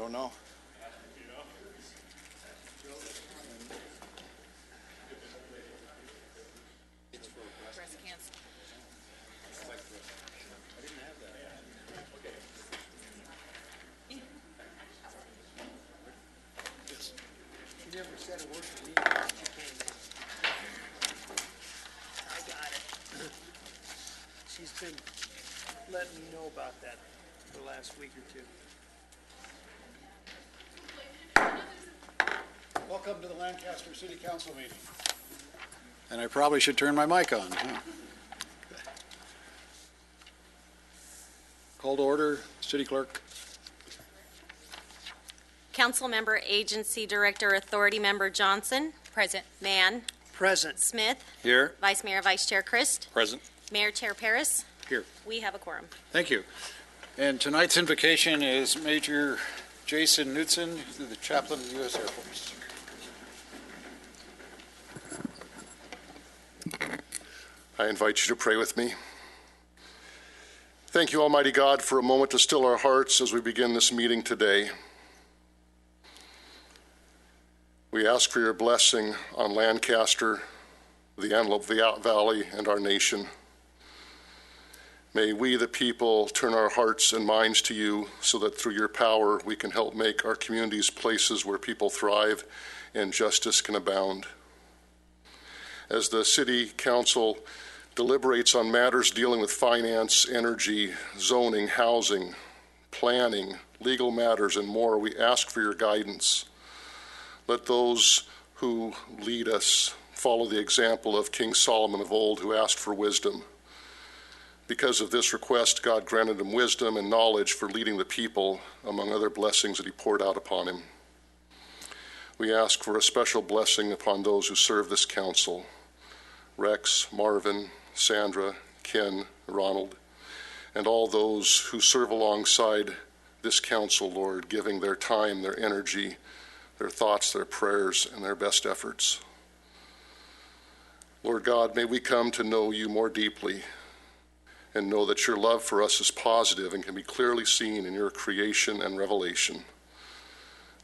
don't know. Breast cancer. I didn't have that. Okay. She never said a word to me when she came in. I got it. She's been letting me know about that for the last week or two. Welcome to the Lancaster City Council meeting. And I probably should turn my mic on. Huh? Call to order, City Clerk. Council Member, Agency Director, Authority Member Johnson. Present. Mann. Present. Smith. Here. Vice Mayor, Vice Chair Christ. Present. Mayor Chair Paris. Here. We have a quorum. Thank you. And tonight's invocation is Major Jason Knudsen, the Chaplain of the U.S. Air Force. I invite you to pray with me. Thank you, Almighty God, for a moment to still our hearts as we begin this meeting today. We ask for your blessing on Lancaster, the Antelope Valley, and our nation. May we, the people, turn our hearts and minds to you so that through your power we can help make our communities places where people thrive and justice can abound. As the City Council deliberates on matters dealing with finance, energy, zoning, housing, planning, legal matters, and more, we ask for your guidance. Let those who lead us follow the example of King Solomon of old, who asked for wisdom. Because of this request, God granted him wisdom and knowledge for leading the people, among other blessings that he poured out upon him. We ask for a special blessing upon those who serve this council: Rex, Marvin, Sandra, Ken, Ronald, and all those who serve alongside this council, Lord, giving their time, their energy, their thoughts, their prayers, and their best efforts. Lord God, may we come to know you more deeply and know that your love for us is positive and can be clearly seen in your creation and revelation.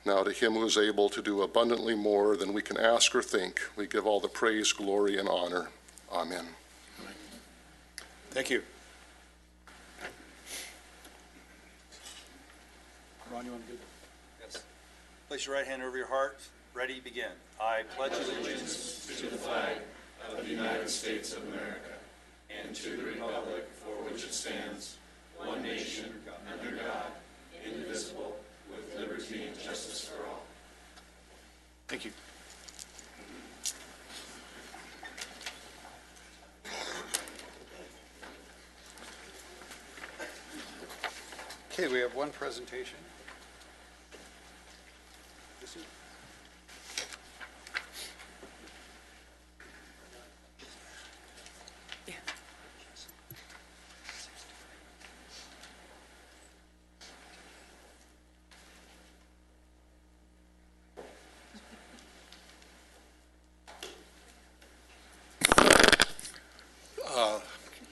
Now to him who is able to do abundantly more than we can ask or think, we give all the praise, glory, and honor. Amen. Thank you. Ron, you want to do Yes. Place your right hand over your heart. Ready, begin. I pledge allegiance to the flag of the United States of America and to the republic for which it stands, one nation, under God, indivisible, with liberty and justice for all. Thank you. Okay, we have one presentation. This is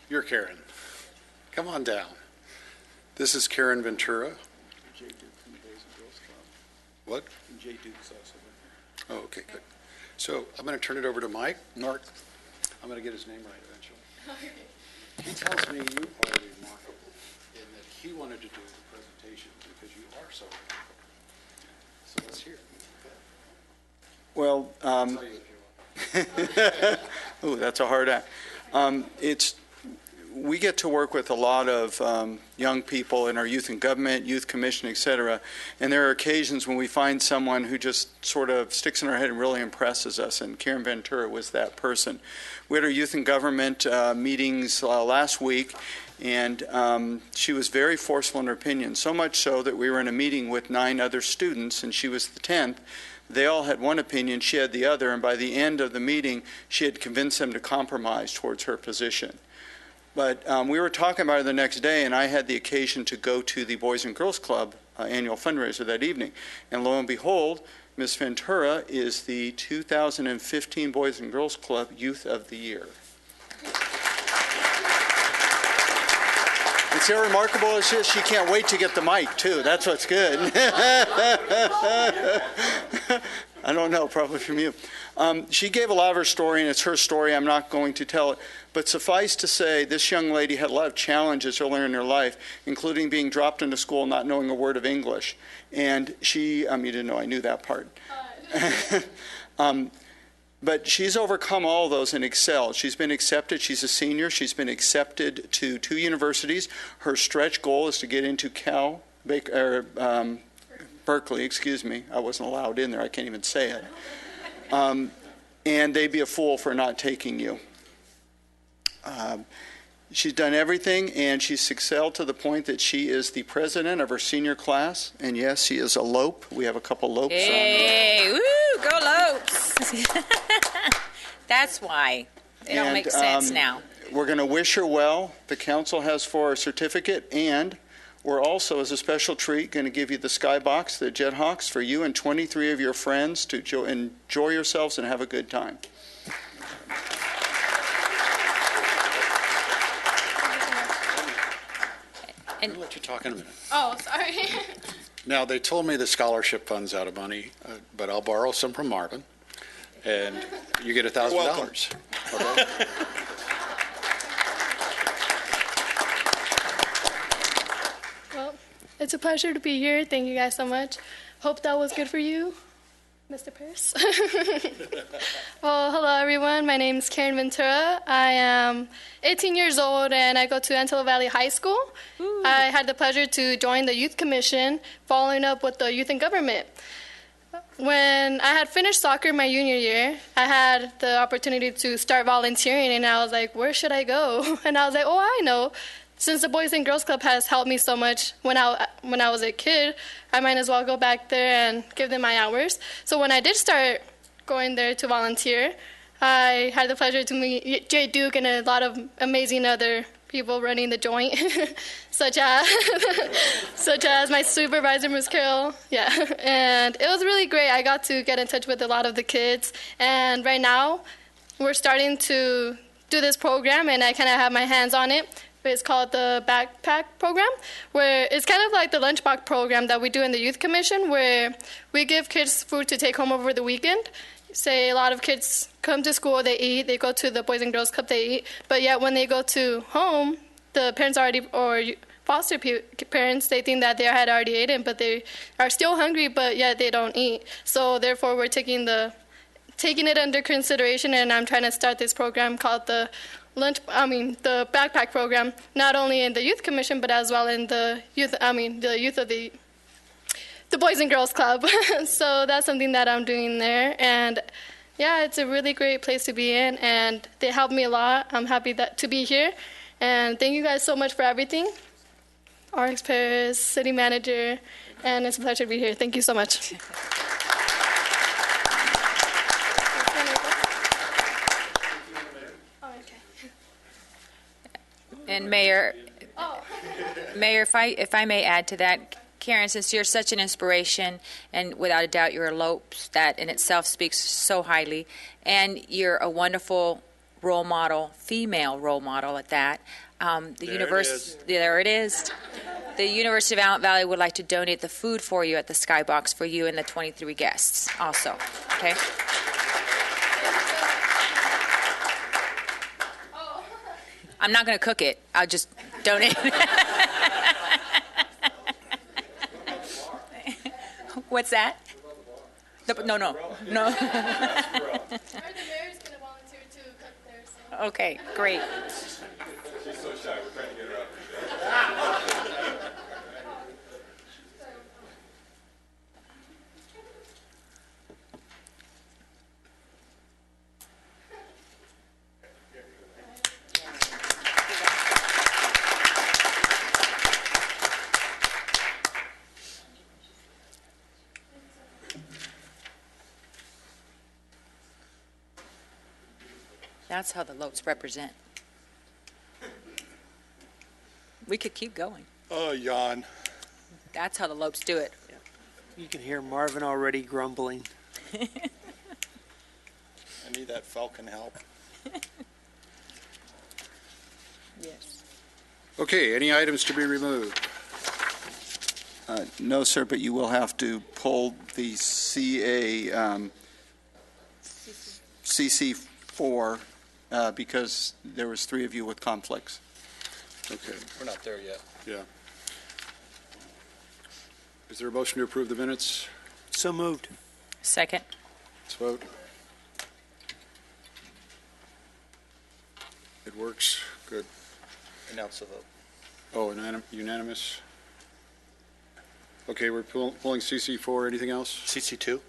You're Karen. Come on down. This is Karen Ventura. Jay Duke from the Boys and Girls Club. What? And Jay Duke's also there. Oh, okay, good. So I'm going to turn it over to Mike. Mark, I'm going to get his name right eventually. He tells me you are remarkable and that he wanted to do the presentation because you are so remarkable. So let's hear it. Well, I'll tell you if you want. oh, that's a hard act. We get to work with a lot of young people in our youth and government, youth commission, et cetera, and there are occasions when we find someone who just sort of sticks in our head and really impresses us, and Karen Ventura was that person. We had our youth and government meetings last week, and she was very forceful in her opinion, so much so that we were in a meeting with 9 other students, and she was the 10th. They all had one opinion, she had the other, and by the end of the meeting, she had convinced them to compromise towards her position. But we were talking about it the next day, and I had the occasion to go to the Boys and Girls Club annual fundraiser that evening. And lo and behold, Ms. Ventura is the 2015 Boys and Girls Club Youth of the Year. What's so remarkable is just she can't wait to get the mic, too. That's what's good. I don't know, probably from you. She gave a lot of her story, and it's her story. I'm not going to tell it. But suffice to say, this young lady had a lot of challenges earlier in her life, including being dropped into school not knowing a word of English. And she, you didn't know I knew that part. But she's overcome all those and excelled. She's been accepted. She's a senior. She's been accepted to 2 universities. Her stretch goal is to get into Berkeley, excuse me. I wasn't allowed in there. I can't even say it. And they'd be a fool for not taking you. She's done everything, and she's excelled to the point that she is the president of her senior class. And yes, she is a Lope. We have a couple Lopes Hey, woo, go Lopes. That's why. It don't make sense now. We're going to wish her well. The council has for her certificate, and we're also, as a special treat, going to give you the Skybox, the Jethawks, for you and 23 of your friends to enjoy yourselves and have a good time. I'll let you talk in a minute. Oh, sorry. Now, they told me the scholarship fund's out of money, but I'll borrow some from Marvin, and you get $1,000. Okay? Well, it's a pleasure to be here. Thank you guys so much. Hope that was good for you, Mr. Pierce. Well, hello, everyone. My name is Karen Ventura. I am 18 years old, and I go to Antelope Valley High School. Ooh. I had the pleasure to join the Youth Commission, following up with the Youth in Government. When I had finished soccer my junior year, I had the opportunity to start volunteering, and I was like, where should I go? And I was like, oh, I know. Since the Boys and Girls Club has helped me so much when I was a kid, I might as well go back there and give them my hours. So when I did start going there to volunteer, I had the pleasure to meet Jay Duke and a lot of amazing other people running the joint, such as my supervisor, Ms. Carol. Yeah, and it was really great. I got to get in touch with a lot of the kids, and right now we're starting to do this program, and I kind of have my hands on it. It's called the Backpack Program, where it's kind of like the lunchbox program that we do in the Youth Commission, where we give kids food to take home over the weekend. Say a lot of kids come to school, they eat, they go to the Boys and Girls Club, they eat, but yet when they go to home, the parents already, or foster parents, they think that they had already eaten, but they are still hungry, but yet they don't eat. So therefore, we're taking it under consideration, and I'm trying to start this program called the Backpack Program, not only in the Youth Commission, but as well in the youth of the Boys and Girls Club. So that's something that I'm doing there, and yeah, it's a really great place to be in, and they helped me a lot. I'm happy to be here, and thank you guys so much for everything. RX Paris, City Manager, and it's a pleasure to be here. Thank you so much. And Mayor, if I may add to that, Karen, since you're such an inspiration, and without a doubt you're a Lopes, that in itself speaks so highly, and you're a wonderful role model, female role model at that. There it is. The University of Antelope Valley would like to donate the food for you at the Skybox for you and the 23 guests also. Okay? I'm not going to cook it. I'll just donate. What's that? No. The mayor's going to volunteer to cook there. So. Okay, great. She's so shy. We're trying to get her up. That's how the Lopes represent. We could keep going. Oh, yawn. That's how the Lopes do it. You can hear Marvin already grumbling. I need that Falcon help. Yes. Okay, any items to be removed? No, sir, but you will have to pull the CC4 because there was 3 of you with conflicts. Okay, We're not there yet. yeah. Is there a motion to approve the minutes? So moved. Second. Let's vote. It works, good. Announce the vote. Oh, unanimous? Okay, we're pulling CC4, anything else? CC2?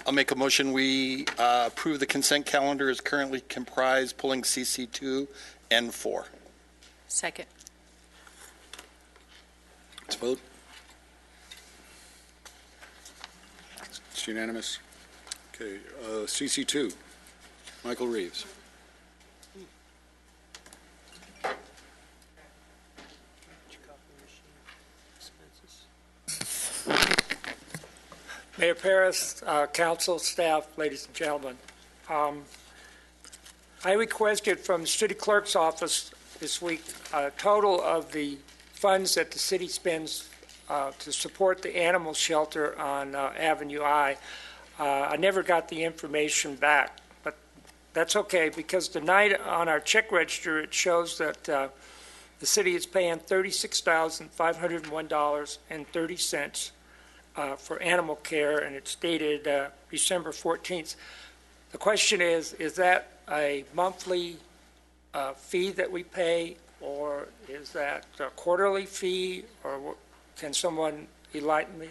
I'll make a motion, we approve the consent calendar as currently comprised, pulling CC2 and 4. Second. Let's vote. It's unanimous. Okay, CC2, Michael Reeves. Mayor Paris, council, staff, ladies and gentlemen. I requested from the city clerk's office this week a total of the funds that the city spends to support the animal shelter on Avenue I. I never got the information back, but that's okay because tonight on our check register it shows that the city is paying $36,501.30 for animal care, and it's dated December 14th. The question is that a monthly fee that we pay, or is that a quarterly fee, or can someone enlighten me?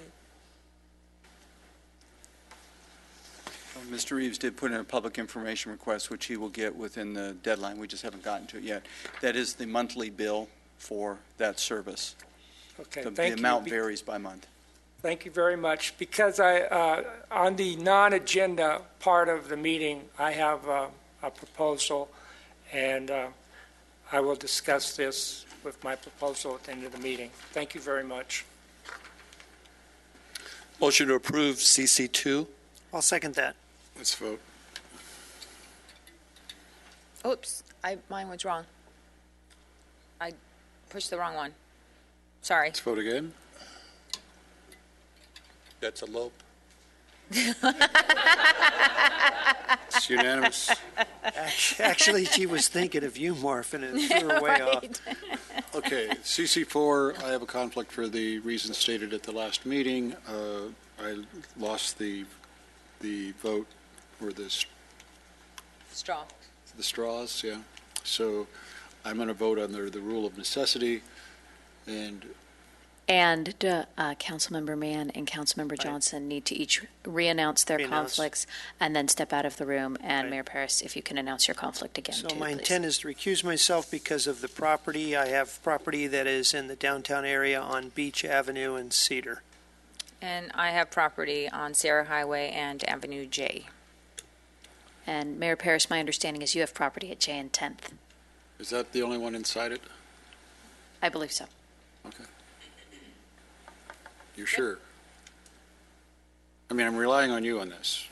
Mr. Reeves did put in a public information request, which he will get within the deadline. We just haven't gotten to it yet. That is the monthly bill for that service. Okay, The thank you. amount varies by month. Thank you very much. Because on the non-agenda part of the meeting, I have a proposal, and I will discuss this with my proposal at the end of the meeting. Thank you very much. Motion to approve CC2. I'll second that. Let's vote. Oops, mine was wrong. I pushed the wrong one. Sorry. Let's vote again. That's a lope. It's unanimous. Actually, she was thinking of you, Marvin, and threw her way off. Okay, CC4, I have a conflict for the reasons stated at the last meeting. I lost the vote for this, Straw. the straws, yeah. So I'm going to vote under the rule of necessity, and And Councilmember Mann and Councilmember Johnson need to each re-announce their conflicts and then step out of the room. And Right. Mayor Paris, if you can announce your conflict again, So too, my please. intent is to recuse myself because of the property. I have property that is in the downtown area on Beach Avenue and Cedar. And I have property on Sierra Highway and Avenue J. And Mayor Paris, my understanding is you have property at J and 10th. is that the only one inside it? I believe so. Okay. You're sure? I mean, I'm relying on you on this.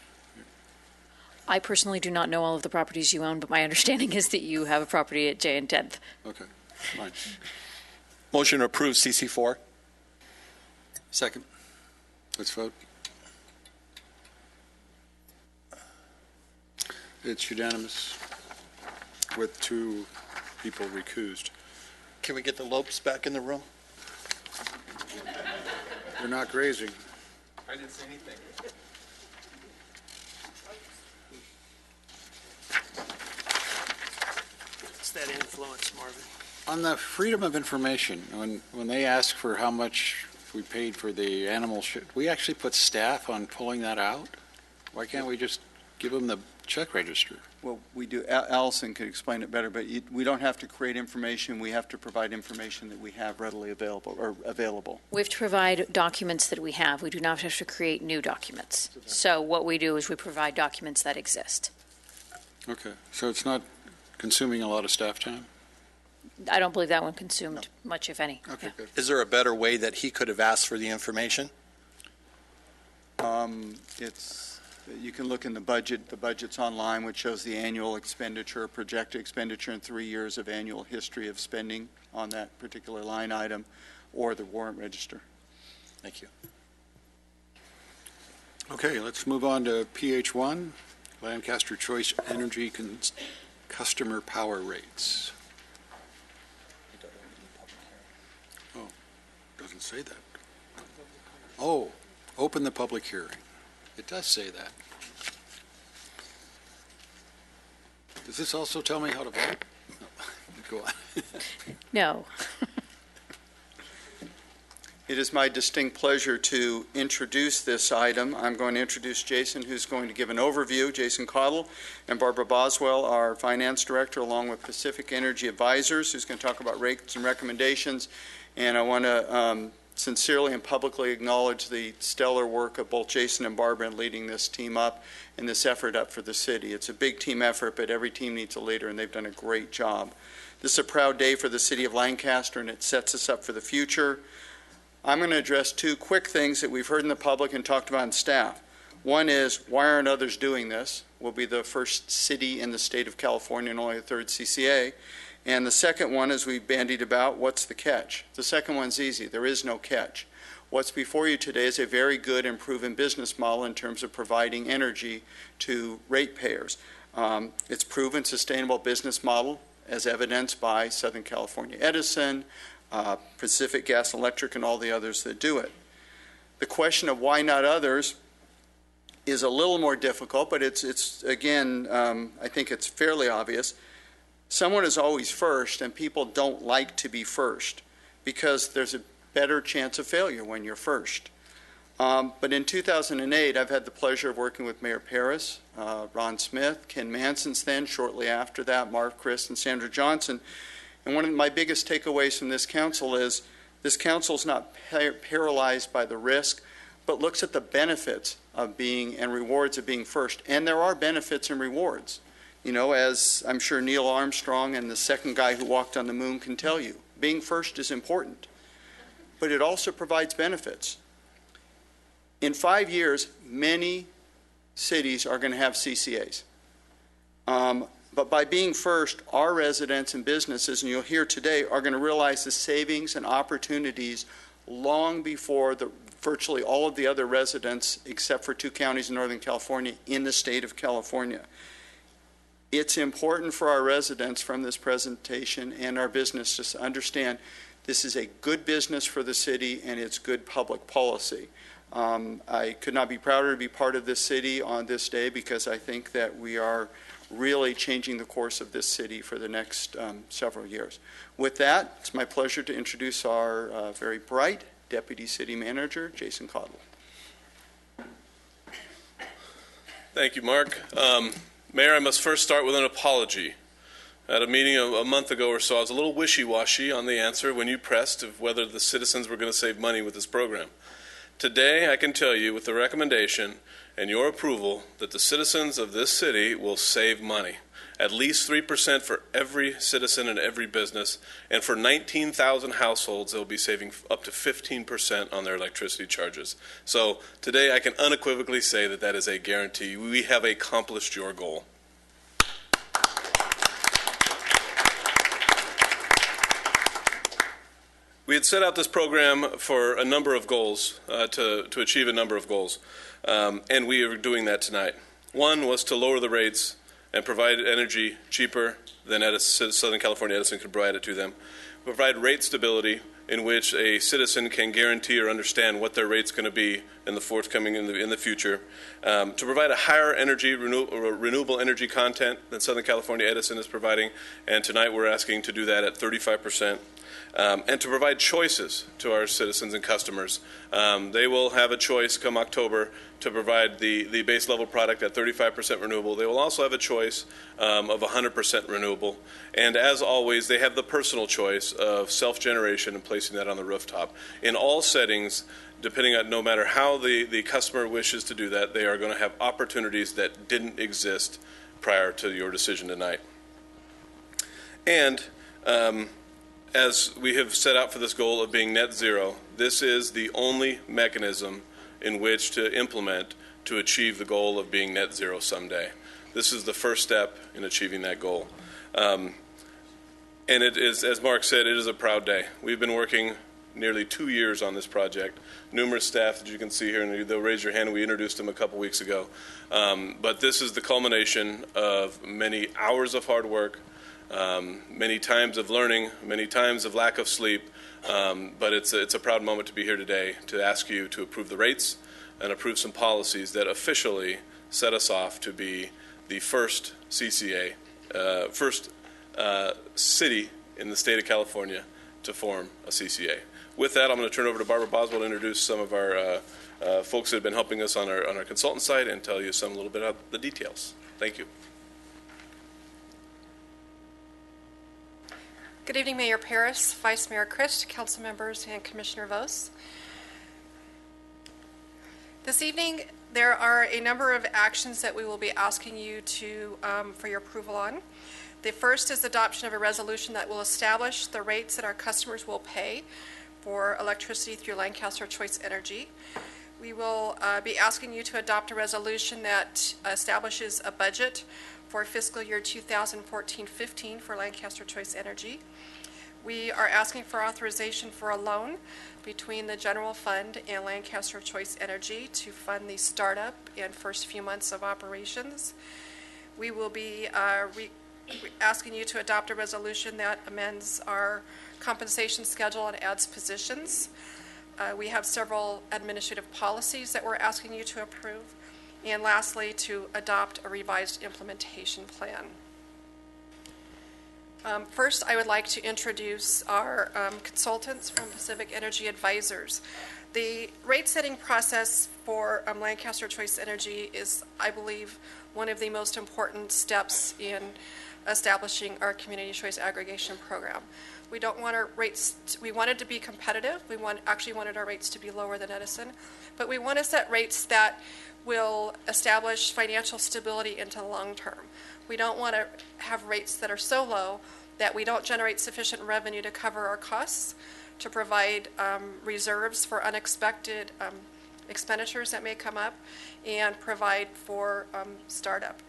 I personally do not know all of the properties you own, but my understanding is that you have a property at J and 10th. Okay, fine. Motion to approve CC4. Second. Let's vote. It's unanimous with 2 people recused. Can we get the lopes back in the room? They're not grazing. I didn't say anything. It's that influence, Marvin. On the freedom of information, when they ask for how much we paid for the animal, we actually put staff on pulling that out? Why can't we just give them the check register? Well, we do. Allison could explain it better, but we don't have to create information. We have to provide information that we have readily available. We have to provide documents that we have. We do not have to create new documents. So what we do is we provide documents that exist. Okay, so it's not consuming a lot of staff time? I don't believe that one consumed much, if any. Okay, Yeah. good. Is there a better way that he could have asked for the information? It's You can look in the budget. The budget's online, which shows the annual expenditure, projected expenditure in 3 years of annual history of spending on that particular line item, or the warrant register. Thank you. Okay, let's move on to PH1, Lancaster Choice Energy Customer Power Rates. Oh, doesn't say that. Oh, open the public hearing. It does say that. Does this also tell me how to vote? No. Go on. No. It is my distinct pleasure to introduce this item. I'm going to introduce Jason, who's going to give an overview, Jason Cottle, and Barbara Boswell, our finance director, along with Pacific Energy Advisors, who's going to talk about rates and recommendations. And I want to sincerely and publicly acknowledge the stellar work of both Jason and Barbara in leading this team up and this effort up for the city. It's a big team effort, but every team needs a leader, and they've done a great job. This is a proud day for the city of Lancaster, and it sets us up for the future. I'm going to address two quick things that we've heard in the public and talked about in staff. One is, why aren't others doing this? We'll be the first city in the state of California and only the third CCA. And the second one, as we bandied about, what's the catch? The second one's easy. There is no catch. What's before you today is a very good and proven business model in terms of providing energy to ratepayers. It's proven sustainable business model, as evidenced by Southern California Edison, Pacific Gas and Electric, and all the others that do it. The question of why not others is a little more difficult, but it's again, I think it's fairly obvious. Someone is always first, and people don't like to be first because there's a better chance of failure when you're first. But in 2008, I've had the pleasure of working with Mayor Paris, Ron Smith, Ken Manson's then, shortly after that, Mark Christ, and Sandra Johnson. And one of my biggest takeaways from this council is this council is not paralyzed by the risk, but looks at the benefits of being and rewards of being first. And there are benefits and rewards. You know, as I'm sure Neil Armstrong and the second guy who walked on the moon can tell you, being first is important. But it also provides benefits. In 5 years, many cities are going to have CCAs. But by being first, our residents and businesses, and you'll hear today, are going to realize the savings and opportunities long before virtually all of the other residents, except for 2 counties in Northern California, in the state of California. It's important for our residents from this presentation and our business to understand this is a good business for the city and it's good public policy. I could not be prouder to be part of this city on this day because I think that we are really changing the course of this city for the next several years. With that, it's my pleasure to introduce our very bright Deputy City Manager, Jason Cottle. Thank you, Mark. Mayor, I must first start with an apology. At a meeting a month ago or so, I was a little wishy-washy on the answer when you pressed of whether the citizens were going to save money with this program. Today, I can tell you with the recommendation and your approval that the citizens of this city will save money. At least 3% for every citizen and every business, and for 19,000 households, they'll be saving up to 15% on their electricity charges. So today I can unequivocally say that that is a guarantee. We have accomplished your goal. We had set out this program for a number of goals, to achieve a number of goals, and we are doing that tonight. One was to lower the rates and provide energy cheaper than Southern California Edison could provide it to them. Provide rate stability in which a citizen can guarantee or understand what their rate's going to be in the forthcoming in the future. To provide a higher energy renewable energy content than Southern California Edison is providing, and tonight we're asking to do that at 35%. And to provide choices to our citizens and customers. They will have a choice come October to provide the base level product at 35% renewable. They will also have a choice of 100% renewable. And as always, they have the personal choice of self-generation and placing that on the rooftop. In all settings, depending on no matter how the customer wishes to do that, they are going to have opportunities that didn't exist prior to your decision tonight. And as we have set out for this goal of being net zero, this is the only mechanism in which to implement to achieve the goal of being net zero someday. This is the first step in achieving that goal. And it is, as Mark said, it is a proud day. We've been working nearly 2 years on this project. Numerous staff that you can see here, and they'll raise your hand. We introduced them a couple weeks ago. But this is the culmination of many hours of hard work, many times of learning, many times of lack of sleep. But it's a proud moment to be here today to ask you to approve the rates and approve some policies that officially set us off to be the first CCA, first city in the state of California to form a CCA. With that, I'm going to turn over to Barbara Boswell to introduce some of our folks that have been helping us on our consultant side and tell you a little bit about the details. Thank you. Good evening, Mayor Paris, Vice Mayor Christ, council members, and Commissioner Vos. This evening, there are a number of actions that we will be asking you to for your approval on. The first is adoption of a resolution that will establish the rates that our customers will pay for electricity through Lancaster Choice Energy. We will be asking you to adopt a resolution that establishes a budget for fiscal year 2014-15 for Lancaster Choice Energy. We are asking for authorization for a loan between the general fund and Lancaster Choice Energy to fund the startup and first few months of operations. We will be asking you to adopt a resolution that amends our compensation schedule and adds positions. We have several administrative policies that we're asking you to approve. And lastly, to adopt a revised implementation plan. First, I would like to introduce our consultants from Pacific Energy Advisors. The rate setting process for Lancaster Choice Energy is, I believe, one of the most important steps in establishing our community choice aggregation program. We don't want our rates, we wanted to be competitive. We actually wanted our rates to be lower than Edison, but we want to set rates that will establish financial stability into the long term. We don't want to have rates that are so low that we don't generate sufficient revenue to cover our costs, to provide reserves for unexpected expenditures that may come up, and provide for startup.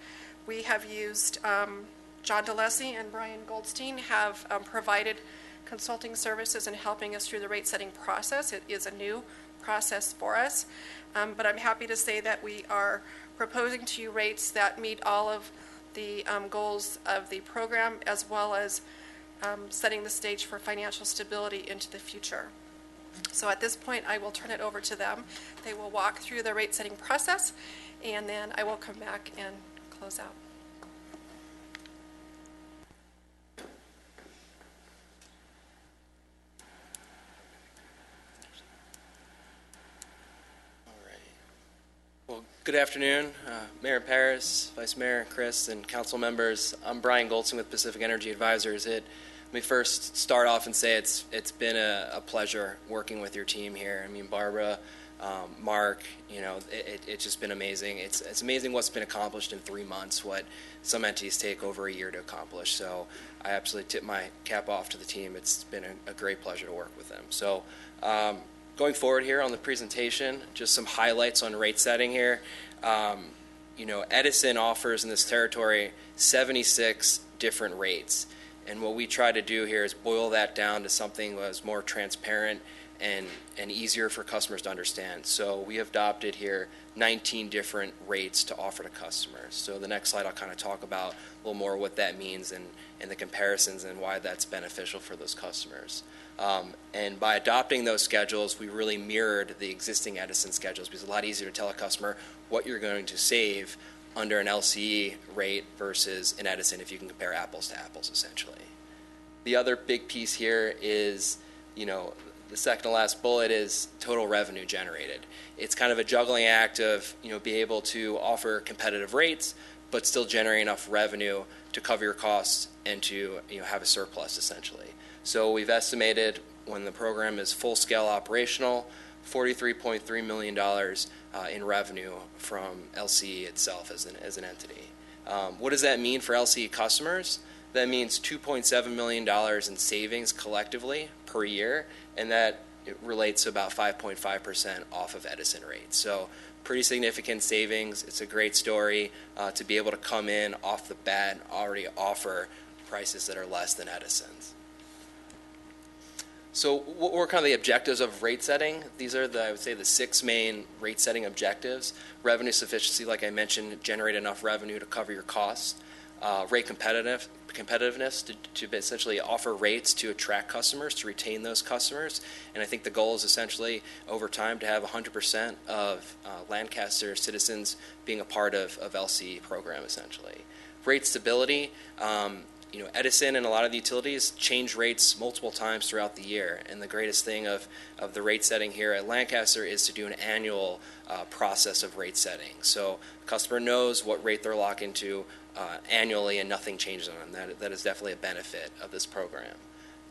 We have used John DeLacy and Brian Goldstein have provided consulting services in helping us through the rate setting process. It is a new process for us, but I'm happy to say that we are proposing to you rates that meet all of the goals of the program, as well as setting the stage for financial stability into the future. So at this point, I will turn it over to them. They will walk through the rate setting process, and then I will come back and close out. Well, good afternoon, Mayor Paris, Vice Mayor Chris, and council members. I'm Brian Goldstein with Pacific Energy Advisors. Let me first start off and say it's been a pleasure working with your team here. I mean, Barbara, Mark, it's just been amazing. It's amazing what's been accomplished in 3 months, what some entities take over a year to accomplish. So I absolutely tip my cap off to the team. It's been a great pleasure to work with them. So going forward here on the presentation, just some highlights on rate setting here. Edison offers in this territory 76 different rates. And what we try to do here is boil that down to something that was more transparent and easier for customers to understand. So we have adopted here 19 different rates to offer to customers. So the next slide I'll kind of talk about a little more what that means and the comparisons and why that's beneficial for those customers. And by adopting those schedules, we really mirrored the existing Edison schedules, because it's a lot easier to tell a customer what you're going to save under an LCE rate versus an Edison if you can compare apples to apples, essentially. The other big piece here is, the second to last bullet is total revenue generated. It's kind of a juggling act of, be able to offer competitive rates, but still generate enough revenue to cover your costs and to, have a surplus, essentially. So we've estimated, when the program is full-scale operational, $43.3 million in revenue from LCE itself as an entity. What does that mean for LCE customers? That means $2.7 million in savings collectively per year, and that it relates to about 5.5% off of Edison rates. So pretty significant savings. It's a great story to be able to come in off the bat and already offer prices that are less than Edison's. So what were kind of the objectives of rate setting? These are I would say, the 6 main rate setting objectives. Revenue sufficiency, like I mentioned, generate enough revenue to cover your costs. Rate competitiveness to essentially offer rates to attract customers, to retain those customers. And I think the goal is essentially over time to have 100% of Lancaster citizens being a part of LCE program essentially. Rate stability. Edison and a lot of the utilities change rates multiple times throughout the year, and the greatest thing of the rate setting here at Lancaster is to do an annual process of rate setting. So the customer knows what rate they're locked into annually, and nothing changes on them. That is definitely a benefit of this program.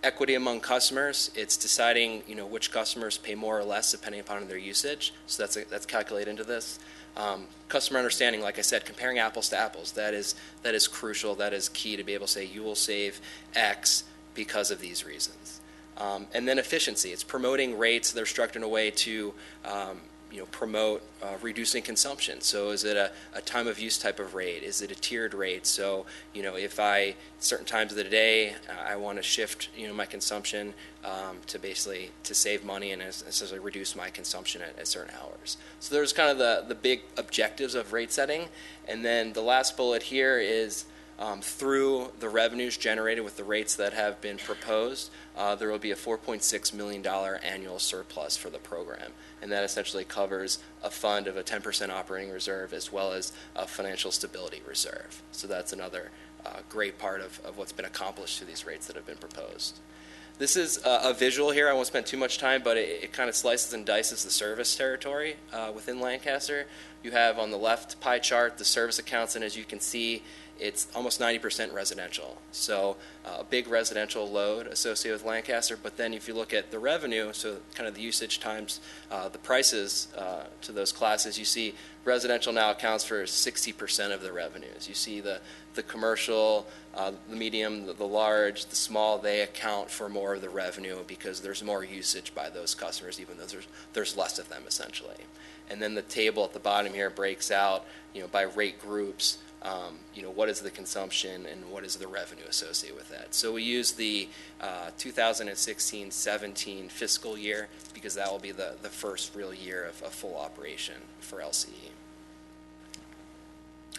Equity among customers, it's deciding which customers pay more or less depending upon their usage. So that's calculated into this. Customer understanding, like I said, comparing apples to apples, that is crucial. That is key to be able to say you will save X because of these reasons. And then efficiency, it's promoting rates that are structured in a way to promote reducing consumption. So is it a time of use type of rate? Is it a tiered rate? So if certain times of the day I want to shift my consumption to save money and essentially reduce my consumption at certain hours. So there's kind of the big objectives of rate setting. And then the last bullet here is through the revenues generated with the rates that have been proposed, there will be a $4.6 million annual surplus for the program. And that essentially covers a fund of a 10% operating reserve as well as a financial stability reserve. So that's another great part of what's been accomplished through these rates that have been proposed. This is a visual here. I won't spend too much time, but it kind of slices and dices the service territory within Lancaster. You have on the left pie chart the service accounts, and as you can see, it's almost 90% residential. So a big residential load associated with Lancaster, but then if you look at the revenue, so kind of the usage times the prices to those classes, you see residential now accounts for 60% of the revenues. You see the commercial, the medium, the large, the small, they account for more of the revenue because there's more usage by those customers, even though there's less of them essentially. And then the table at the bottom here breaks out, by rate groups, what is the consumption and what is the revenue associated with that. So we use the 2016-17 fiscal year because that will be the first real year of full operation for LCE.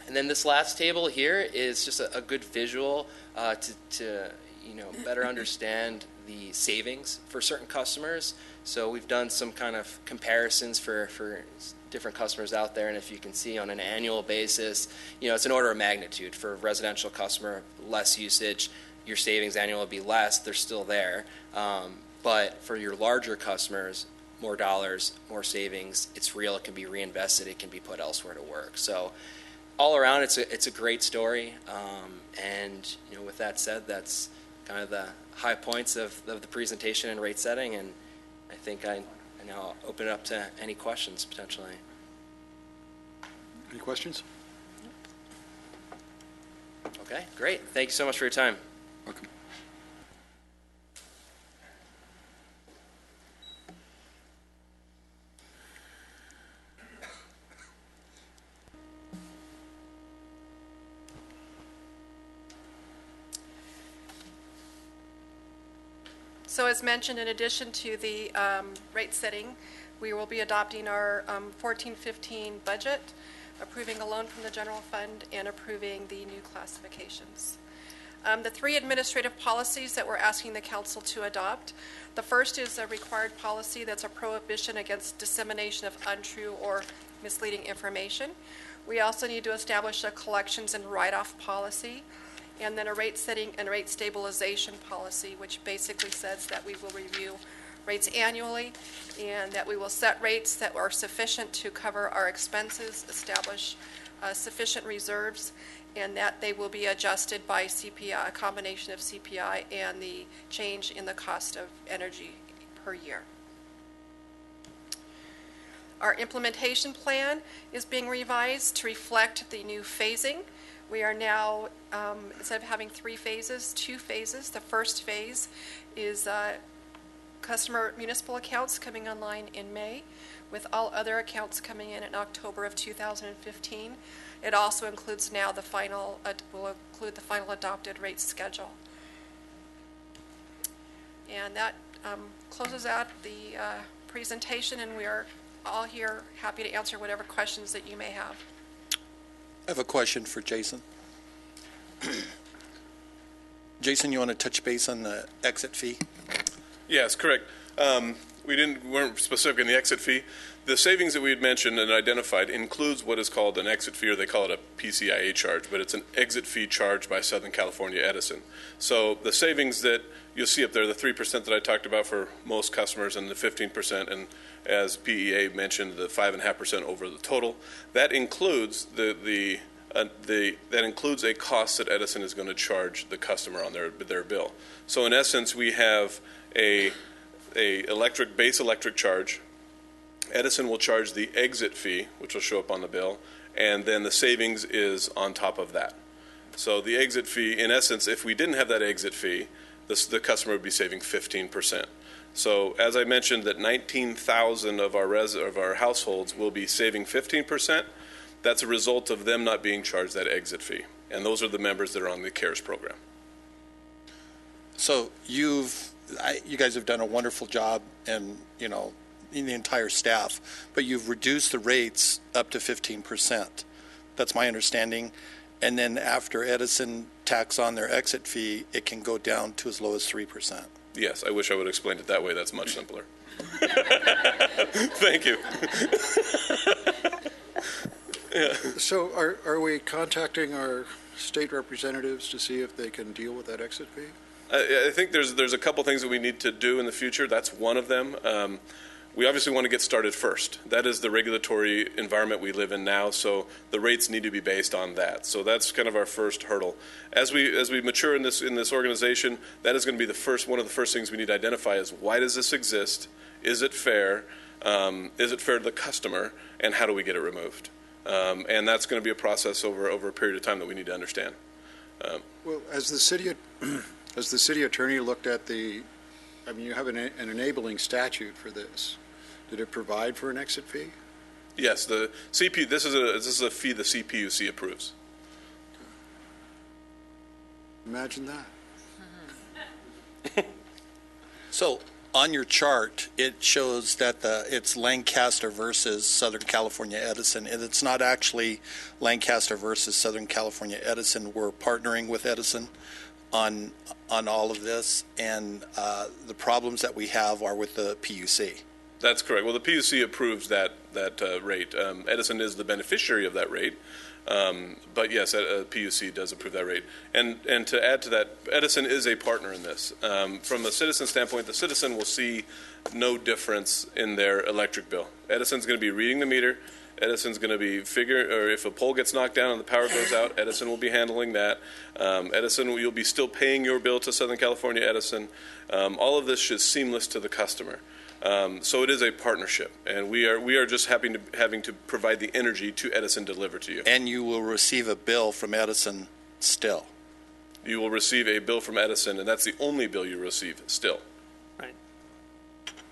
And then this last table here is just a good visual to better understand the savings for certain customers. So we've done some kind of comparisons for different customers out there, and if you can see on an annual basis, it's an order of magnitude. For a residential customer, less usage, your savings annual will be less. They're still there. But for your larger customers, more dollars, more savings. It's real. It can be reinvested. It can be put elsewhere to work. So all around, it's a great story. And with that said, that's kind of the high points of the presentation and rate setting. And I think I now open it up to any questions potentially. Any questions? Okay, great. Thank you so much for your time. Welcome. So as mentioned, in addition to the rate setting, we will be adopting our 14-15 budget, approving a loan from the general fund, and approving the new classifications. The 3 administrative policies that we're asking the council to adopt. The first is a required policy that's a prohibition against dissemination of untrue or misleading information. We also need to establish a collections and write-off policy, and then a rate setting and rate stabilization policy, which basically says that we will review rates annually and that we will set rates that are sufficient to cover our expenses, establish sufficient reserves, and that they will be adjusted by CPI, a combination of CPI and the change in the cost of energy per year. Our implementation plan is being revised to reflect the new phasing. We are now, instead of having 3 phases, 2 phases. The first phase is customer municipal accounts coming online in May. with all other accounts coming in October of 2015. It also includes now will include the final adopted rate schedule. And that closes out the presentation, and we are all here happy to answer whatever questions that you may have. I have a question for Jason. Jason, you want to touch base on the exit fee? Yes, correct. We weren't specific in the exit fee. The savings that we had mentioned and identified includes what is called an exit fee, or they call it a PCIA charge, but it's an exit fee charged by Southern California Edison. So the savings that you'll see up there, the 3% that I talked about for most customers and the 15%, and as PEA mentioned, the 5.5% over the total, that includes that includes a cost that Edison is going to charge the customer on their bill. So in essence, we have a base electric charge. Edison will charge the exit fee, which will show up on the bill, and then the savings is on top of that. So the exit fee, in essence, if we didn't have that exit fee, the customer would be saving 15%. So as I mentioned, that 19,000 of our households will be saving 15%. That's a result of them not being charged that exit fee, and those are the members that are on the CARES program. So you guys have done a wonderful job, and in the entire staff, but you've reduced the rates up to 15%. That's my understanding. And then after Edison tacks on their exit fee, it can go down to as low as 3%. Yes, I wish I would have explained it that way. That's much simpler. Thank you. Yeah. So are we contacting our state representatives to see if they can deal with that exit fee? I think there's a couple things that we need to do in the future. That's one of them. We obviously want to get started first. That is the regulatory environment we live in now, so the rates need to be based on that. So that's kind of our first hurdle. As we mature in this organization, that is going to be one of the first things we need to identify is why does this exist? Is it fair? Is it fair to the customer? And how do we get it removed? And that's going to be a process over a period of time that we need to understand. Well, as the city attorney looked at you have an enabling statute for this. Did it provide for an exit fee? Yes, the CPUC. This is a fee the CPUC approves. Imagine that. So on your chart, it shows that it's Lancaster versus Southern California Edison, and it's not actually Lancaster versus Southern California Edison. We're partnering with Edison on all of this, and the problems that we have are with the PUC. That's correct. Well, the PUC approves that rate. Edison is the beneficiary of that rate, but yes, PUC does approve that rate. And to add to that, Edison is a partner in this. From a citizen standpoint, the citizen will see no difference in their electric bill. Edison's going to be reading the meter. Edison's going to be or if a pole gets knocked down and the power goes out, Edison will be handling that. You'll be still paying your bill to Southern California Edison. All of this is seamless to the customer. So it is a partnership, and we are just having to provide the energy to Edison deliver to you. And you will receive a bill from Edison still. You will receive a bill from Edison, and that's the only bill you receive still. Right.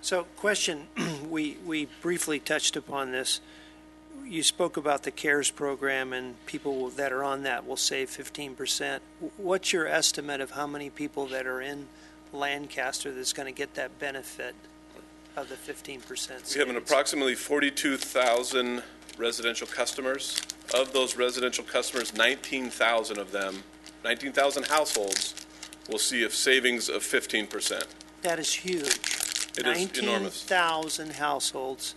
So question, we briefly touched upon this. You spoke about the CARES program, and people that are on that will save 15%. What's your estimate of how many people that are in Lancaster that's going to get that benefit of the 15% savings? We have approximately 42,000 residential customers. Of those residential customers, 19,000 of them, 19,000 households will see a savings of 15%. That is huge. It is enormous. 19,000 households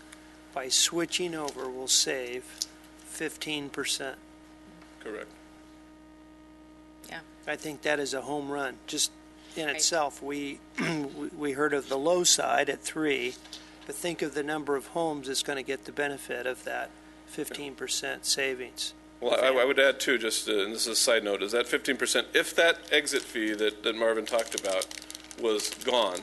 by switching over will save 15%. Correct. Yeah. I think that is a home run. Just in itself, we heard of the low side at 3, but think of the number of homes that's going to get the benefit of that 15% savings. Well, I would add too, just and this is a side note, is that 15%, if that exit fee that Marvin talked about was gone,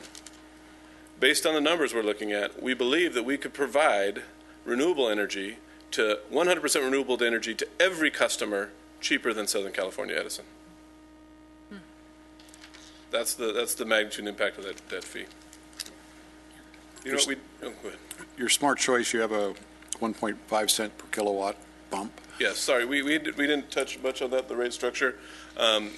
based on the numbers we're looking at, we believe that we could provide renewable energy to 100% renewable energy to every customer cheaper than Southern California Edison. That's the magnitude and impact of that fee. You know what we, oh, go ahead. Your smart choice, you have a 1.5 cent per kilowatt bump. Yes, sorry, we didn't touch much on that, the rate structure.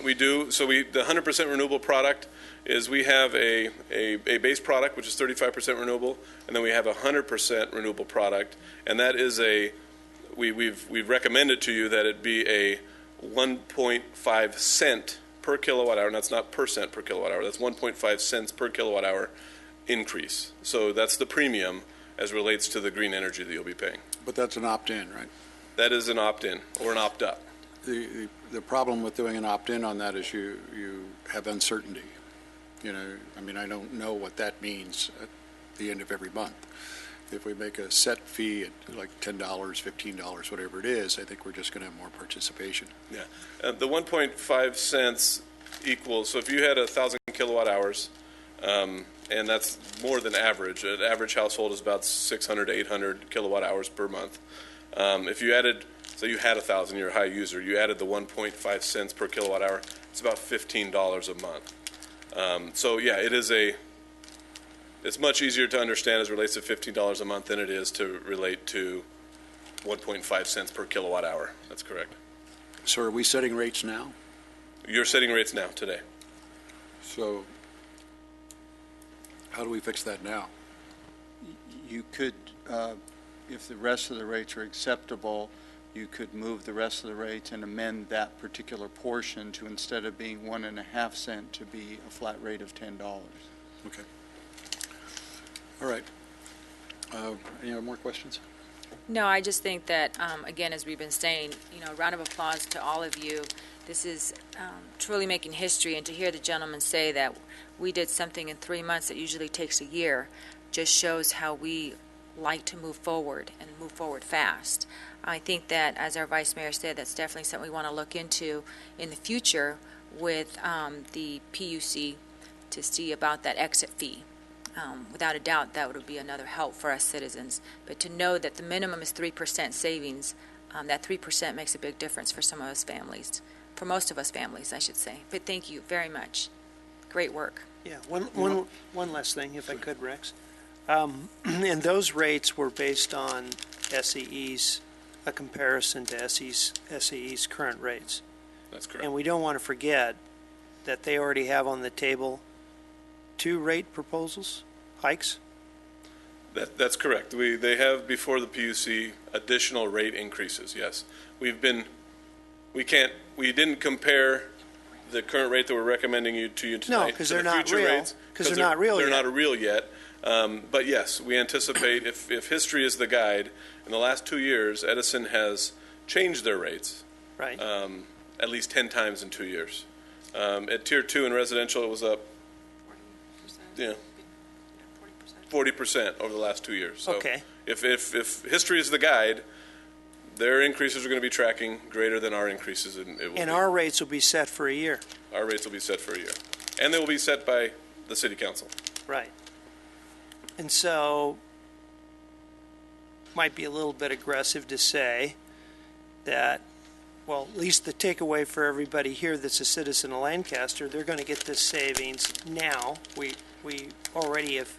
We do, so the 100% renewable product is we have a base product, which is 35% renewable, and then we have a 100% renewable product, and that is we've recommended to you that it be a 1.5 cent per kilowatt hour, and that's not percent per kilowatt hour, that's 1.5 cents per kilowatt hour increase. So that's the premium as relates to the green energy that you'll be paying. But that's an opt-in, right? That is an opt-in or an opt-up. The problem with doing an opt-in on that is you have uncertainty. You know, I mean, I don't know what that means at the end of every month. If we make a set fee at like $10, $15, whatever it is, I think we're just going to have more participation. Yeah. The 1.5 cents equals, so if you had 1,000 kilowatt hours, and that's more than average. An average household is about 600 to 800 kilowatt hours per month. If you added, so you had 1,000, you're a high user, you added the 1.5 cents per kilowatt hour, it's about $15 a month. So yeah, it's much easier to understand as it relates to $15 a month than it is to relate to 1.5 cents per kilowatt hour. That's correct. So are we setting rates now? You're setting rates now, today. So how do we fix that now? You could, if the rest of the rates are acceptable, you could move the rest of the rates and amend that particular portion to, instead of being 1.5 cents, to be a flat rate of $10. Okay. All right. Any other more questions? No, I just think that, again, as we've been saying, round of applause to all of you. This is truly making history, and to hear the gentleman say that we did something in 3 months that usually takes a year just shows how we like to move forward and move forward fast. I think that, as our Vice Mayor said, that's definitely something we want to look into in the future with the PUC to see about that exit fee. Without a doubt, that would be another help for us citizens. But to know that the minimum is 3% savings, that 3% makes a big difference for some of us families, for most of us families, I should say. But thank you very much. Great work. Yeah, one last thing, if I could, Rex. And those rates were based on SEE's, a comparison to SEE's current rates. That's correct. And we don't want to forget that they already have on the table 2 rate proposals, hikes? That's correct. They have before the PUC additional rate increases, yes. We didn't compare the current rate that we're recommending to you tonight. No, because they're the not future real. rates, Because they're not real yet. They're not real yet. But yes, we anticipate, if history is the guide, in the last 2 years, Edison has changed their rates. Right. At least 10 times in 2 years. At Tier 2 in residential, it was up 40% over the last 2 years. So Okay. If history is the guide, their increases are going to be tracking greater than our increases. And our rates will be set for a year. Our rates will be set for a year. And they will be set by the City Council. Right. And so, might be a little bit aggressive to say that, well, at least the takeaway for everybody here that's a citizen of Lancaster, they're going to get this savings now. We already have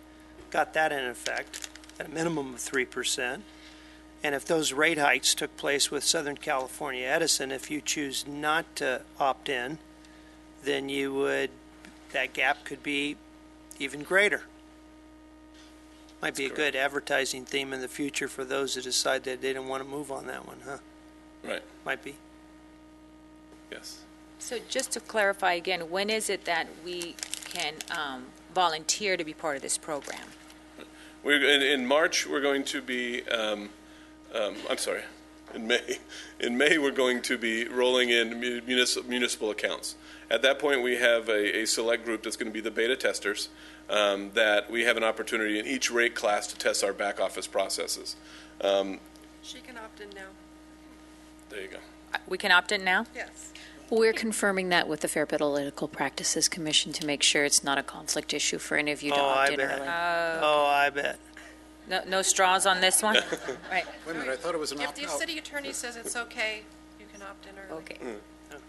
got that in effect at a minimum of 3%. And if those rate hikes took place with Southern California Edison, if you choose not to opt in, then that gap could be even greater. Might be a good advertising theme in the future for those that decide that they didn't want to move on that one, huh? Right. Might be. Yes. So just to clarify again, when is it that we can volunteer to be part of this program? In March, we're going to be, I'm sorry, in May. In May, we're going to be rolling in municipal accounts. At that point, we have a select group that's going to be the beta testers, that we have an opportunity in each rate class to test our back office processes. She can opt in now. There you go. We can opt in now? Yes. We're confirming that with the Fair Political Practices Commission to make sure it's not a conflict issue for any of you to opt in early. I bet. No straws on this one? Right. Wait a minute, I thought it was an If opt-out. the city attorney says it's okay, you can opt in early. Okay.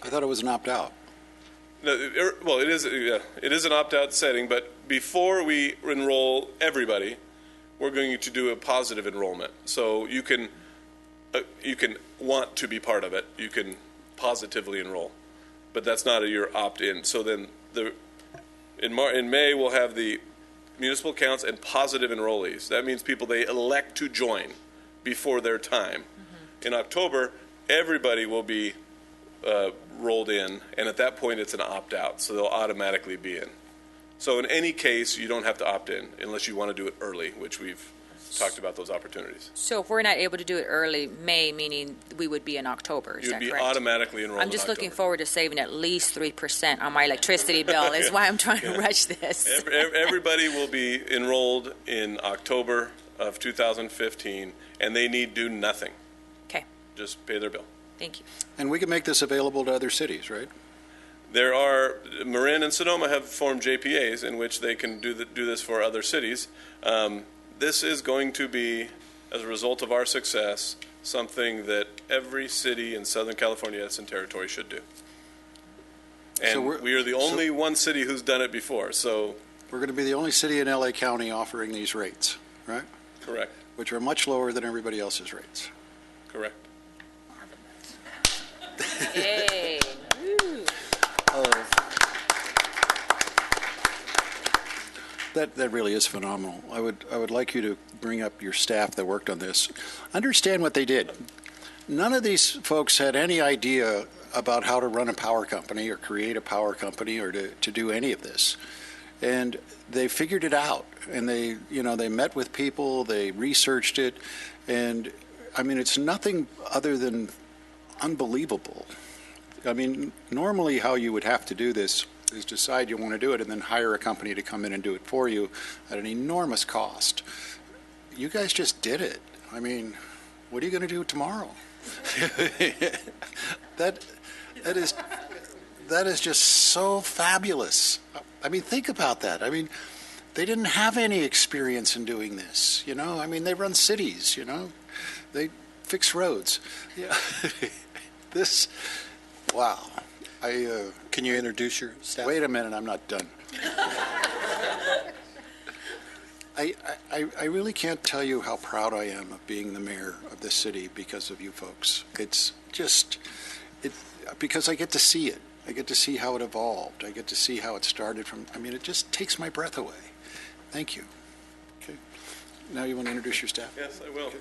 I thought it was an opt-out. No, well, it is an opt-out setting, but before we enroll everybody, we're going to do a positive enrollment. So you can want to be part of it. You can positively enroll, but that's not your opt-in. So then in May we'll have the municipal accounts and positive enrollees. That means people they elect to join before their time. In October, everybody will be rolled in, and at that point it's an opt-out, so they'll automatically be in. So in any case, you don't have to opt in unless you want to do it early, which we've talked about those opportunities. So if we're not able to do it early, May, meaning we would be in October, is You'd that be correct? automatically enrolled I'm just in October. looking forward to saving at least 3% on my electricity bill is why I'm trying to rush this. Everybody will be enrolled in October of 2015, and they need do nothing. Okay. Just pay their bill. Thank you. And we can make this available to other cities, right? There are, Marin and Sonoma have formed JPAs in which they can do this for other cities. This is going to be, as a result of our success, something that every city in Southern California Edison territory should do. And So we are the only one city who's done it before, so. We're going to be the only city in LA County offering these rates, right? Correct. Which are much lower than everybody else's rates. Correct. Yay. That really is phenomenal. I would like you to bring up your staff that worked on this. Understand what they did. None of these folks had any idea about how to run a power company or create a power company or to do any of this. And they figured it out, and they met with people, they researched it, and I mean, it's nothing other than unbelievable. I mean, normally how you would have to do this is decide you want to do it and then hire a company to come in and do it for you at an enormous cost. You guys just did it. I mean, what are you going to do tomorrow? that is just so fabulous. I mean, think about that. I mean, they didn't have any experience in doing this, you know? I mean, they run cities, you know? They fix roads. Yeah. Wow. Can you introduce your staff? Wait a minute, I'm not done. I really can't tell you how proud I am of being the mayor of this city because of you folks. It's just, because I get to see it. I get to see how it evolved. I get to see how it started from, I mean, it just takes my breath away. Thank you. Okay. Now you want to introduce your staff? Yes, I will. Okay.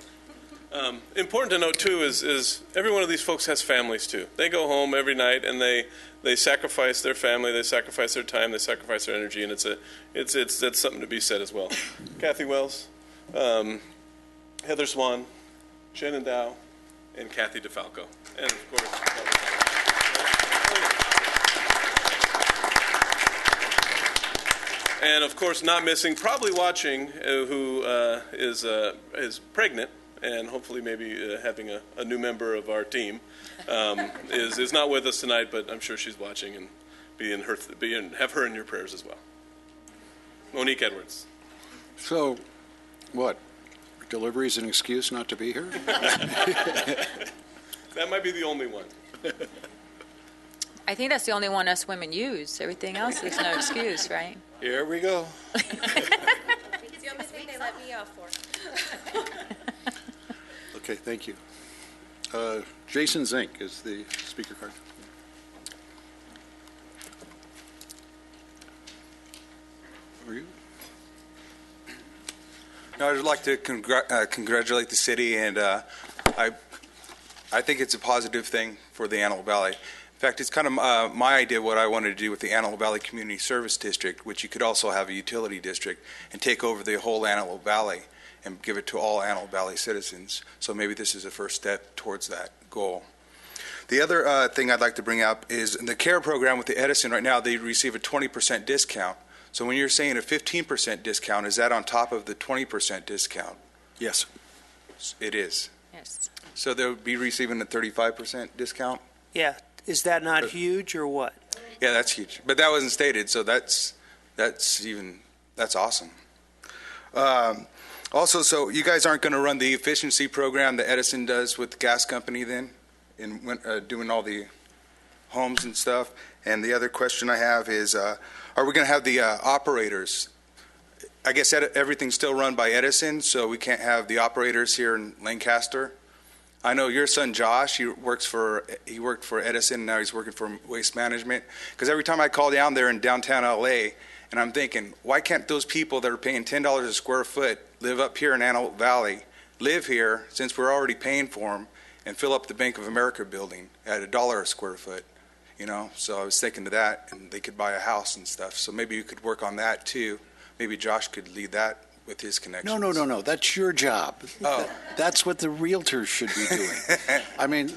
Important to note, too, is every one of these folks has families, too. They go home every night, and they sacrifice their family, they sacrifice their time, they sacrifice their energy, and that's something to be said as well. Kathy Wells, Heather Swan, Shannon Dow, and Kathy DeFalco. And, of course, and, of course, not missing, probably watching, who is pregnant, and hopefully maybe having a new member of our team, is not with us tonight, but I'm sure she's watching and have her in your prayers as well. Monique Edwards. So, what? Delivery is an excuse not to be here? That might be the only one. I think that's the only one us women use. Everything else is no excuse, right? Here we go. It's the only thing they let me off for. Okay, thank you. Jason Zink is the speaker card. Are you? No, I'd like to congratulate the city, and I think it's a positive thing for the Antelope Valley. In fact, it's kind of my idea what I wanted to do with the Antelope Valley Community Service District, which you could also have a utility district, and take over the whole Antelope Valley and give it to all Antelope Valley citizens. So maybe this is a first step towards that goal. The other thing I'd like to bring up is in the CARE program with the Edison right now, they receive a 20% discount. So when you're saying a 15% discount, is that on top of the 20% discount? Yes. It is. Yes. So they'll be receiving a 35% discount? Yeah. Is that not huge or what? Yeah, that's huge. But that wasn't stated, so that's awesome. Also, so you guys aren't going to run the efficiency program that Edison does with the gas company then, in doing all the homes and stuff? And the other question I have is, are we going to have the operators I guess everything's still run by Edison, so we can't have the operators here in Lancaster. I know your son Josh, he worked for Edison, now he's working for Waste Management. Because every time I call down there in downtown LA, and I'm thinking, why can't those people that are paying $10 a square foot live up here in Antelope Valley, live here since we're already paying for them, and fill up the Bank of America building at $1 a square foot? You know, so I was thinking of that, and they could buy a house and stuff. So maybe you could work on that too. Maybe Josh could lead that with his connections. No. That's your job. Oh. That's what the realtors should be doing. I mean,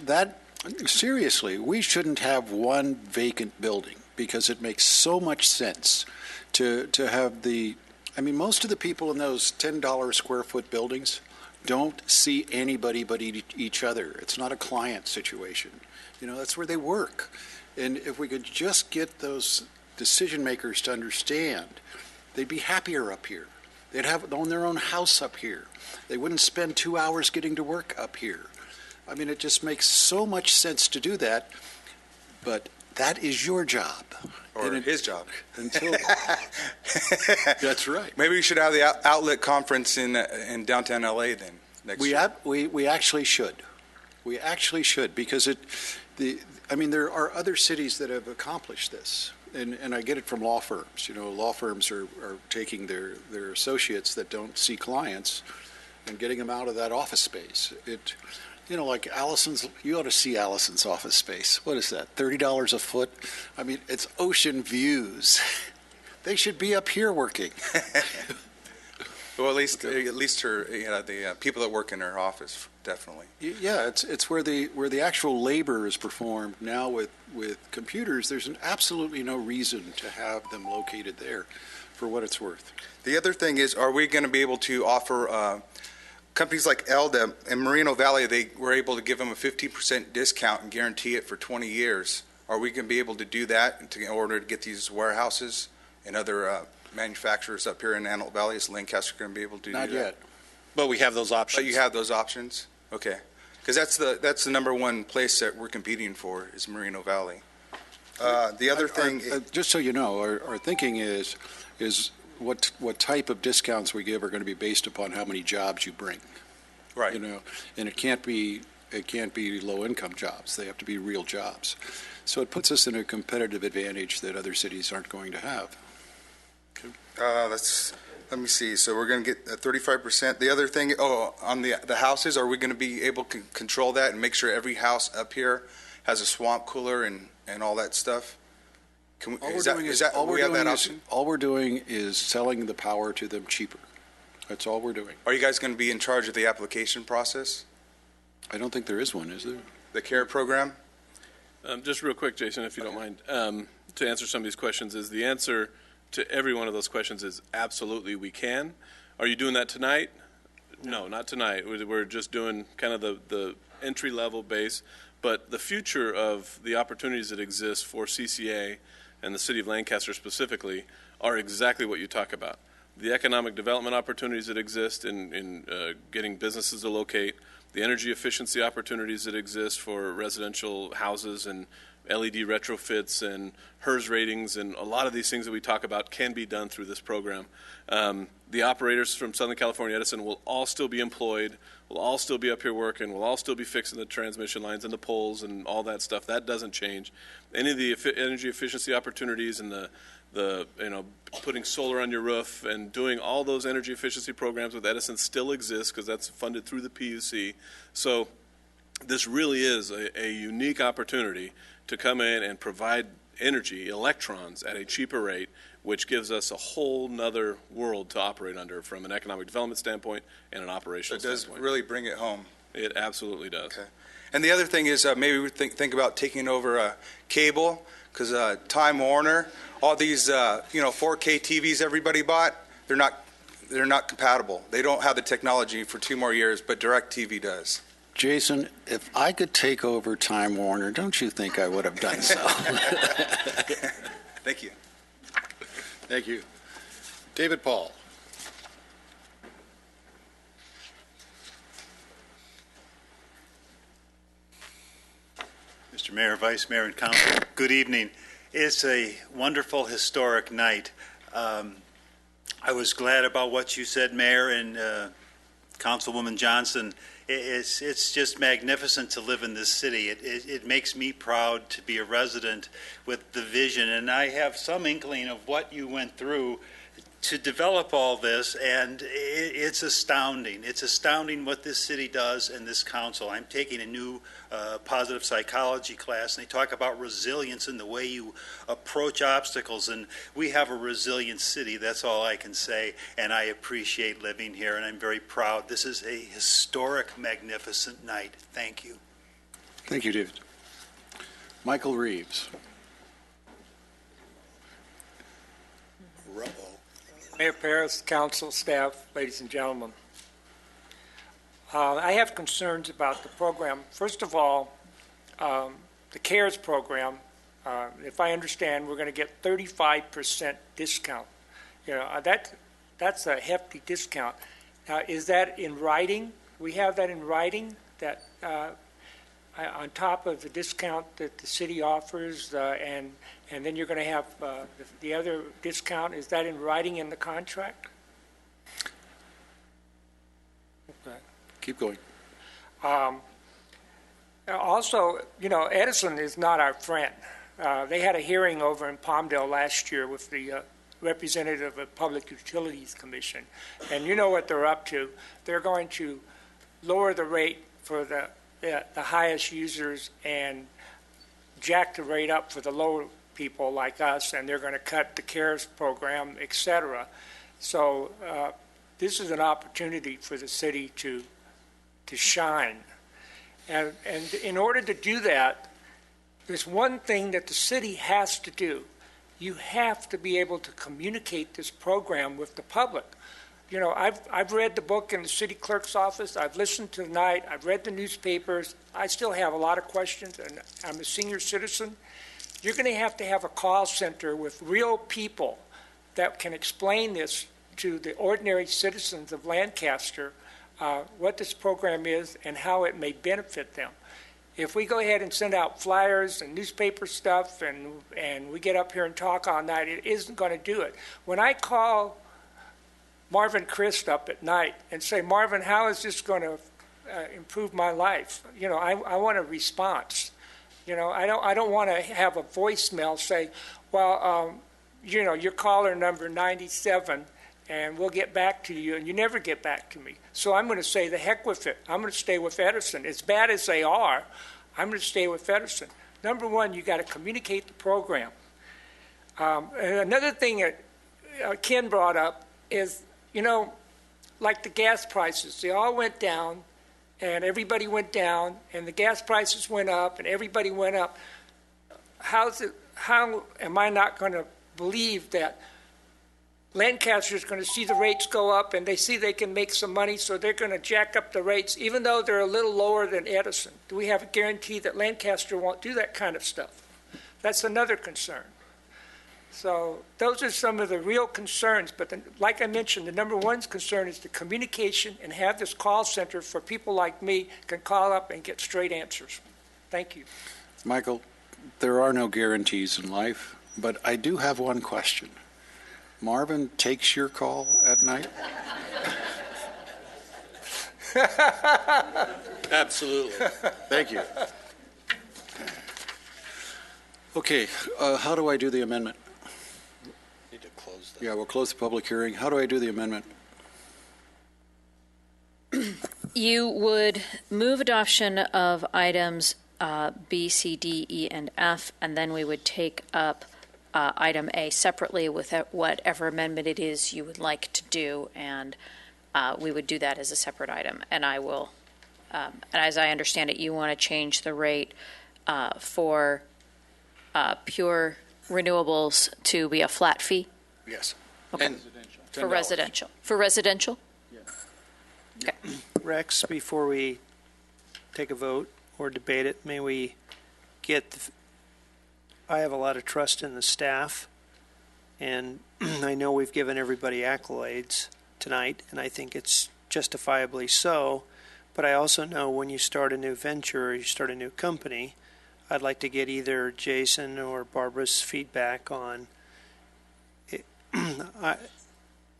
seriously, we shouldn't have one vacant building because it makes so much sense to have most of the people in those $10 square foot buildings don't see anybody but each other. It's not a client situation. You know, that's where they work. And if we could just get those decision makers to understand, they'd be happier up here. They'd own their own house up here. They wouldn't spend 2 hours getting to work up here. I mean, it just makes so much sense to do that, but that is your job. Or his job. Until that's right. Maybe we should have the outlet conference in downtown LA then next year. We actually should. We actually should, because there are other cities that have accomplished this. And I get it from law firms. You know, law firms are taking their associates that don't see clients and getting them out of that office space. Like Allison's, you ought to see Allison's office space. What is that, $30 a foot? I mean, it's ocean views. They should be up here working. Well, at least her, the people that work in her office, definitely. Yeah, it's where the actual labor is performed. Now with computers, there's absolutely no reason to have them located there, for what it's worth. The other thing is, are we going to be able to offer companies like Elda in Moreno Valley? They were able to give them a 15% discount and guarantee it for 20 years. Are we going to be able to do that in order to get these warehouses and other manufacturers up here in Antelope Valley? Is Lancaster going to be able to do that? Not yet. But we have those options. But you have those options? Okay. Because that's the number one place that we're competing for is Moreno Valley. The other thing... just so you know, our thinking is what type of discounts we give are going to be based upon how many jobs you bring. Right. You know, and it can't be low-income jobs. They have to be real jobs. So it puts us in a competitive advantage that other cities aren't going to have. Let me see. So we're going to get 35%. The other thing, on the houses, are we going to be able to control that and make sure every house up here has a swamp cooler and all that stuff? All we're doing is selling the power to them cheaper. That's all we're doing. Are you guys going to be in charge of the application process? I don't think there is one, is there? The CARE program? Just real quick, Jason, if you don't mind, to answer some of these questions, is the answer to every one of those questions is absolutely we can. Are you doing that tonight? No, not tonight. We're just doing kind of the entry-level base. But the future of the opportunities that exist for CCA and the city of Lancaster specifically are exactly what you talk about. The economic development opportunities that exist in getting businesses to locate, the energy efficiency opportunities that exist for residential houses and LED retrofits and HERS ratings, and a lot of these things that we talk about can be done through this program. The operators from Southern California Edison will all still be employed, will all still be up here working, will all still be fixing the transmission lines and the poles and all that stuff. That doesn't change. Any of the energy efficiency opportunities and the putting solar on your roof and doing all those energy efficiency programs with Edison still exist because that's funded through the PUC. So this really is a unique opportunity to come in and provide energy, electrons, at a cheaper rate, which gives us a whole nother world to operate under from an economic development standpoint and an operational standpoint. It does really bring it home. It absolutely does. Okay. And the other thing is maybe we think about taking over cable, because Time Warner, all these 4K TVs everybody bought, they're not compatible. They don't have the technology for 2 more years, but DirecTV does. Jason, if I could take over Time Warner, don't you think I would have done so? Thank you. Thank you. David Paul. Mr. Mayor, Vice Mayor, and Council, good evening. It's a wonderful, historic night. I was glad about what you said, Mayor and Councilwoman Johnson. It's just magnificent to live in this city. It makes me proud to be a resident with the vision, and I have some inkling of what you went through to develop all this, and it's astounding. It's astounding what this city does and this council. I'm taking a new positive psychology class, and they talk about resilience in the way you approach obstacles, and we have a resilient city. That's all I can say, and I appreciate living here, and I'm very proud. This is a historic, magnificent night. Thank you. Thank you, David. Michael Reeves. Mayor Paris, council, staff, ladies and gentlemen. I have concerns about the program. First of all, the CARES program, if I understand, we're going to get 35% discount. You know, that's a hefty discount. Is that in writing? We have that in writing, that on top of the discount that the city offers, and then you're going to have the other discount. Is that in writing in the contract? Okay. Keep going. Also, you know, Edison is not our friend. They had a hearing over in Palmdale last year with the representative of Public Utilities Commission, and you know what they're up to. They're going to lower the rate for the highest users and jack the rate up for the lower people like us, and they're going to cut the CARES program, et cetera. So this is an opportunity for the city to shine. And in order to do that, there's one thing that the city has to do. You have to be able to communicate this program with the public. You know, I've read the book in the city clerk's office. I've listened tonight. I've read the newspapers. I still have a lot of questions, and I'm a senior citizen. You're going to have a call center with real people that can explain this to the ordinary citizens of Lancaster, what this program is and how it may benefit them. If we go ahead and send out flyers and newspaper stuff and we get up here and talk all night, it isn't going to do it. When I call Marvin Christ up at night and say, Marvin, how is this going to improve my life? You know, I want a response. You know, I don't want to have a voicemail say, well, you know, your caller number 97, and we'll get back to you, and you never get back to me. So I'm going to say, the heck with it. I'm going to stay with Edison. As bad as they are, I'm going to stay with Edison. Number one, you got to communicate the program. And another thing that Ken brought up is, you know, like the gas prices, they all went down, and everybody went down, and the gas prices went up, and everybody went up. How am I not going to believe that Lancaster is going to see the rates go up, and they see they can make some money, so they're going to jack up the rates, even though they're a little lower than Edison? Do we have a guarantee that Lancaster won't do that kind of stuff? That's another concern. So those are some of the real concerns. But like I mentioned, the number one concern is the communication, and have this call center for people like me can call up and get straight answers. Thank you. Michael, there are no guarantees in life, but I do have one question. Marvin takes your call at night? Absolutely. Thank you. Okay, how do I do the amendment? Need to close that. Yeah, we'll close the public hearing. How do I do the amendment? You would move adoption of items B, C, D, E, and F, and then we would take up item A separately with whatever amendment it is you would like to do, and we would do that as a separate item. And I will, as I understand it, you want to change the rate for pure renewables to be a flat fee? Yes. Okay. And for residential. For residential? Yeah. Okay. Rex, before we take a vote or debate it, may we get I have a lot of trust in the staff, and I know we've given everybody accolades tonight, and I think it's justifiably so, but I also know when you start a new venture or you start a new company, I'd like to get either Jason or Barbara's feedback on it.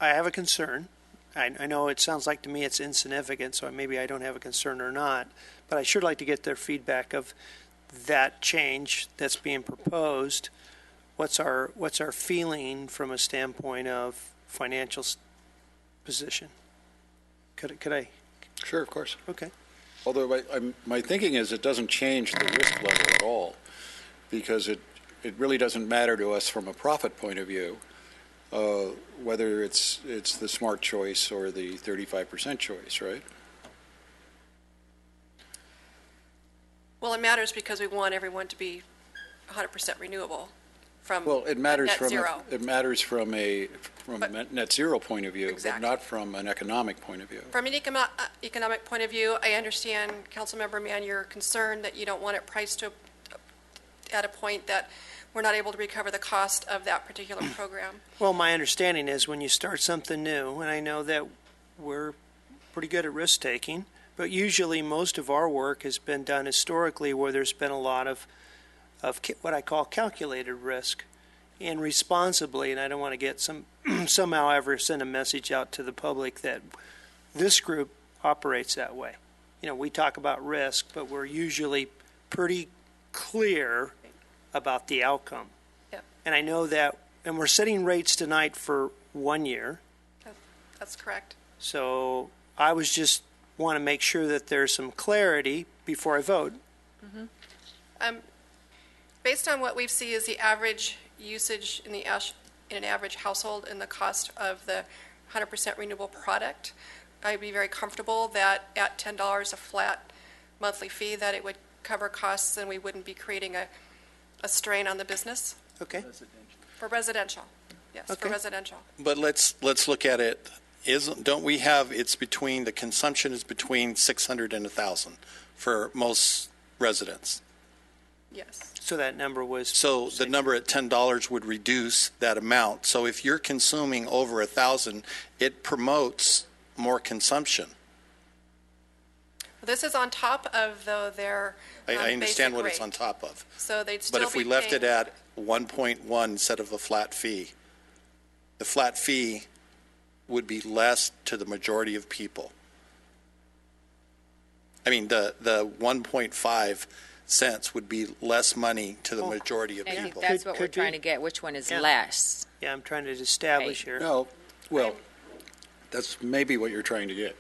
I have a concern. I know it sounds like to me it's insignificant, so maybe I don't have a concern or not, but I sure like to get their feedback of that change that's being proposed. What's our feeling from a standpoint of financial position? Could I? Sure, of course. Okay. Although my thinking is it doesn't change the risk level at all, because it really doesn't matter to us from a profit point of view, whether it's the smart choice or the 35% choice, right? Well, it matters because we want everyone to be 100% renewable from Well, it matters net from zero. it matters from a net zero point of view, Exactly. but not from an economic point of view. From an economic point of view, I understand, Councilmember Mann, your concern that you don't want it priced at a point that we're not able to recover the cost of that particular program. Well, my understanding is when you start something new, and I know that we're pretty good at risk taking, but usually most of our work has been done historically where there's been a lot of what I call calculated risk, and responsibly, and I don't want to get somehow ever send a message out to the public that this group operates that way. You know, we talk about risk, but we're usually pretty clear about the outcome. Yep. And I know that, and we're setting rates tonight for 1 year. That's correct. So I was just want to make sure that there's some clarity before I vote. Based on what we see as the average usage in an average household and the cost of the 100% renewable product, I'd be very comfortable that at $10 a flat monthly fee that it would cover costs and we wouldn't be creating a strain on the business. Okay. For residential, yes, Okay. for residential. But let's look at it. Don't we have, it's between, the consumption is between 600 and 1,000 for most residents. Yes. So that number was. So the number at $10 would reduce that amount. So if you're consuming over 1,000, it promotes more consumption. This is on top of, though, their I understand basic what it's rate. on top of. So they'd still But if we be left it paying- at 1.1 instead of a flat fee, the flat fee would be less to the majority of people. I mean, the 1.5 cents would be less money to the majority of I think people. that's what we're Could trying be. to get. Which one is Yeah. less? Yeah, I'm trying to establish here. No, well, that's maybe what you're trying to get.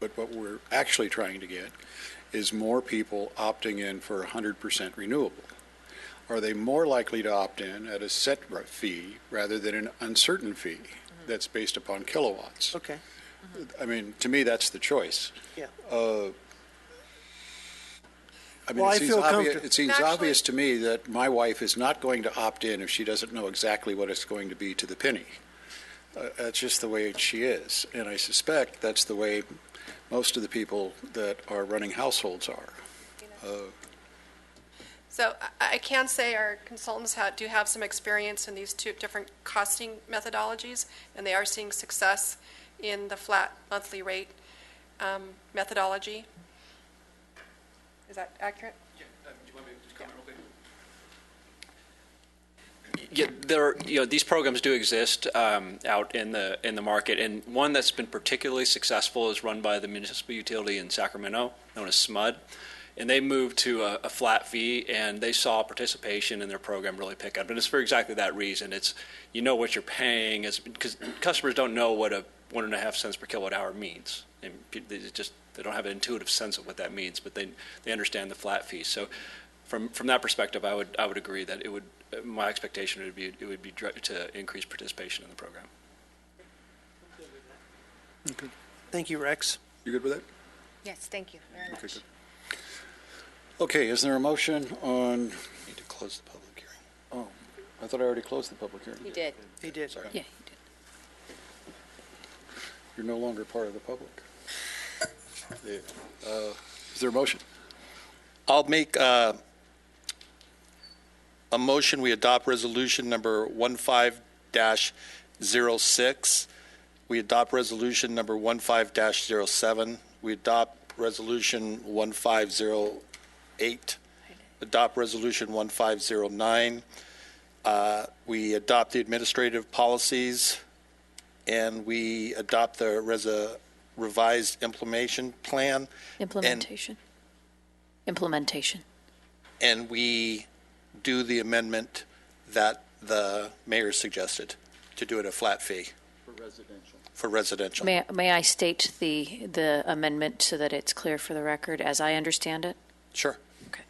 But what we're actually trying to get is more people opting in for 100% renewable. Are they more likely to opt in at a set fee rather than an uncertain fee that's based upon kilowatts? Okay. I mean, to me, that's the choice. Yeah. I mean, Well, I it seems feel obvious, comfortable. it seems Actually- obvious to me that my wife is not going to opt in if she doesn't know exactly what it's going to be to the penny. That's just the way she is, and I suspect that's the way most of the people that are running households are. So I can say our consultants do have some experience in these two different costing methodologies, and they are seeing success in the flat monthly rate methodology. Is that accurate? Yeah, these programs do exist out in the market, and one that's been particularly successful is run by the municipal utility in Sacramento, known as SMUD, and they moved to a flat fee, and they saw participation in their program really pick up, and it's for exactly that reason. It's what you're paying, because customers don't know what a 1.5 cents per kilowatt hour means, and they don't have an intuitive sense of what that means, but they understand the flat fee. So from that perspective, I would agree that it would. My expectation would be to increase participation in the program. Okay. Thank you, Rex. You good with that? Yes, thank you very much. Okay, good. Okay, is there a motion on? Need to close the public hearing. Oh, I thought I already closed the public hearing. You did. He did. Sorry. Yeah. You're no longer part of the public. Is there a motion? I'll make a motion, we adopt resolution number 15-06. We adopt resolution number 15-07. We adopt resolution 1508. Adopt resolution 1509. We adopt the administrative policies and we adopt the revised implementation plan. Implementation. And we do the amendment that the mayor suggested, to do it a flat fee. For residential. May I state the amendment so that it's clear for the record as I understand it? Sure. Okay.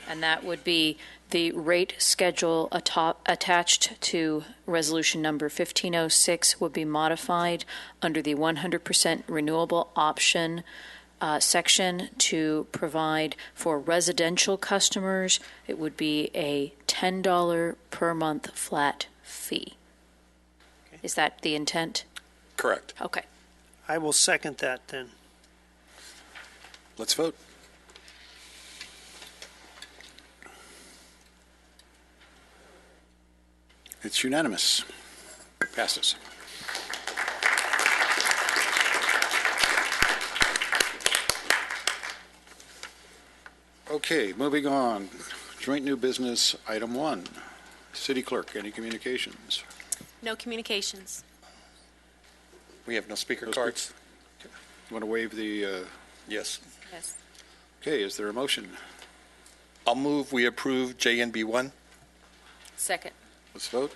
And that would be the rate schedule attached to resolution number 1506 would be modified under the 100% renewable option section to provide for residential customers. It would be a $10 per month flat fee. Okay. Is that the intent? Correct. Okay. I will second that then. Let's vote. It's unanimous. Passes. Okay, moving on. Joint new business, item 1. City Clerk, any communications? No communications. We have no speaker cards. You want to waive the... Yes. Yes. Okay, is there a motion? I'll move we approve JNB 1. Second. Let's vote.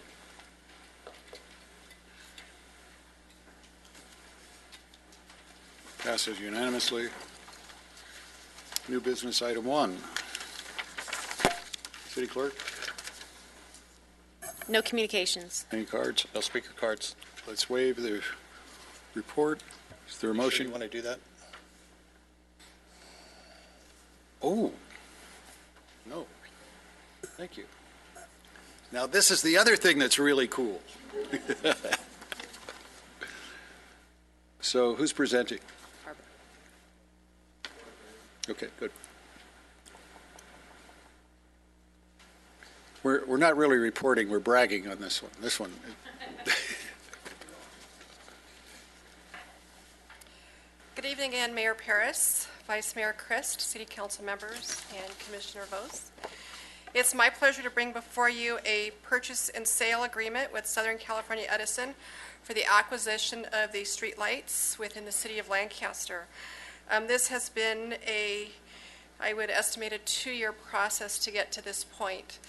Passes unanimously. New business, item 1. City Clerk, No communications. any cards? No speaker cards. Let's waive the report. Is there a motion? You want to do that? Oh, no. Thank you. Now, this is the other thing that's really cool. So, who's presenting? Okay, good. We're not really reporting, we're bragging on this one. This one. Good evening again, Mayor Paris, Vice Mayor Christ, City Council members, and Commissioner Vos. It's my pleasure to bring before you a purchase and sale agreement with Southern California Edison for the acquisition of the streetlights within the city of Lancaster. This has been I would estimate a 2-year process to get to this point.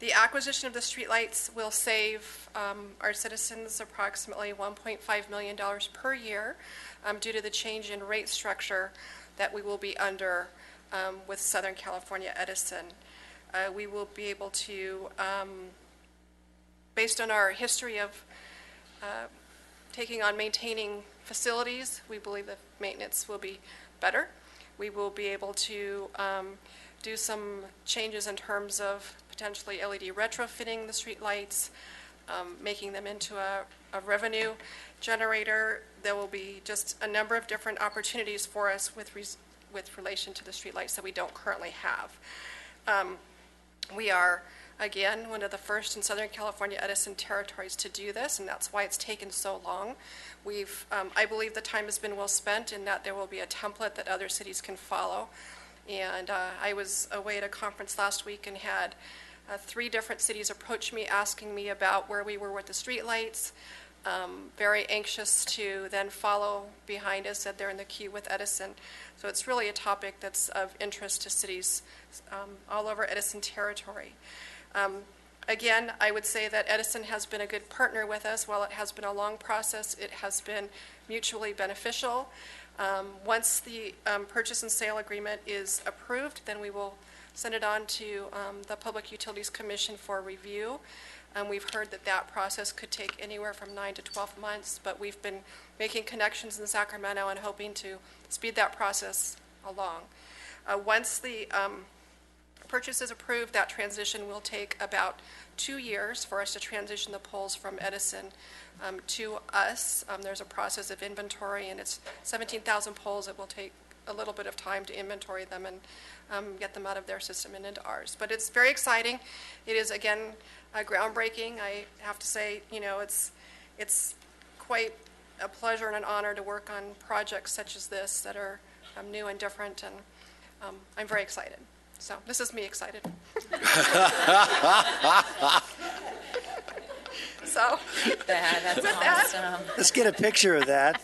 The acquisition of the streetlights will save our citizens approximately $1.5 million per year due to the change in rate structure that we will be under with Southern California Edison. We will be able to, based on our history of taking on maintaining facilities, we believe the maintenance will be better. We will be able to do some changes in terms of potentially LED retrofitting the streetlights, making them into a revenue generator. There will be just a number of different opportunities for us with relation to the streetlights that we don't currently have. We are, again, one of the first in Southern California Edison territories to do this, and that's why it's taken so long. I believe the time has been well spent in that there will be a template that other cities can follow. And I was away at a conference last week and had 3 different cities approach me asking me about where we were with the streetlights. Very anxious to then follow behind us, said they're in the queue with Edison. So it's really a topic that's of interest to cities all over Edison territory. Again, I would say that Edison has been a good partner with us. While it has been a long process, it has been mutually beneficial. Once the purchase and sale agreement is approved, then we will send it on to the Public Utilities Commission for review. We've heard that process could take anywhere from 9 to 12 months, but we've been making connections in Sacramento and hoping to speed that process along. Once the purchase is approved, that transition will take about 2 years for us to transition the poles from Edison to us. There's a process of inventory, and it's 17,000 poles. It will take a little bit of time to inventory them and get them out of their system and into ours. But it's very exciting. It is, again, groundbreaking. I have to say, it's quite a pleasure and an honor to work on projects such as this that are new and different, and I'm very excited. So this is me excited. So, That's with that, awesome. Let's get a picture of that.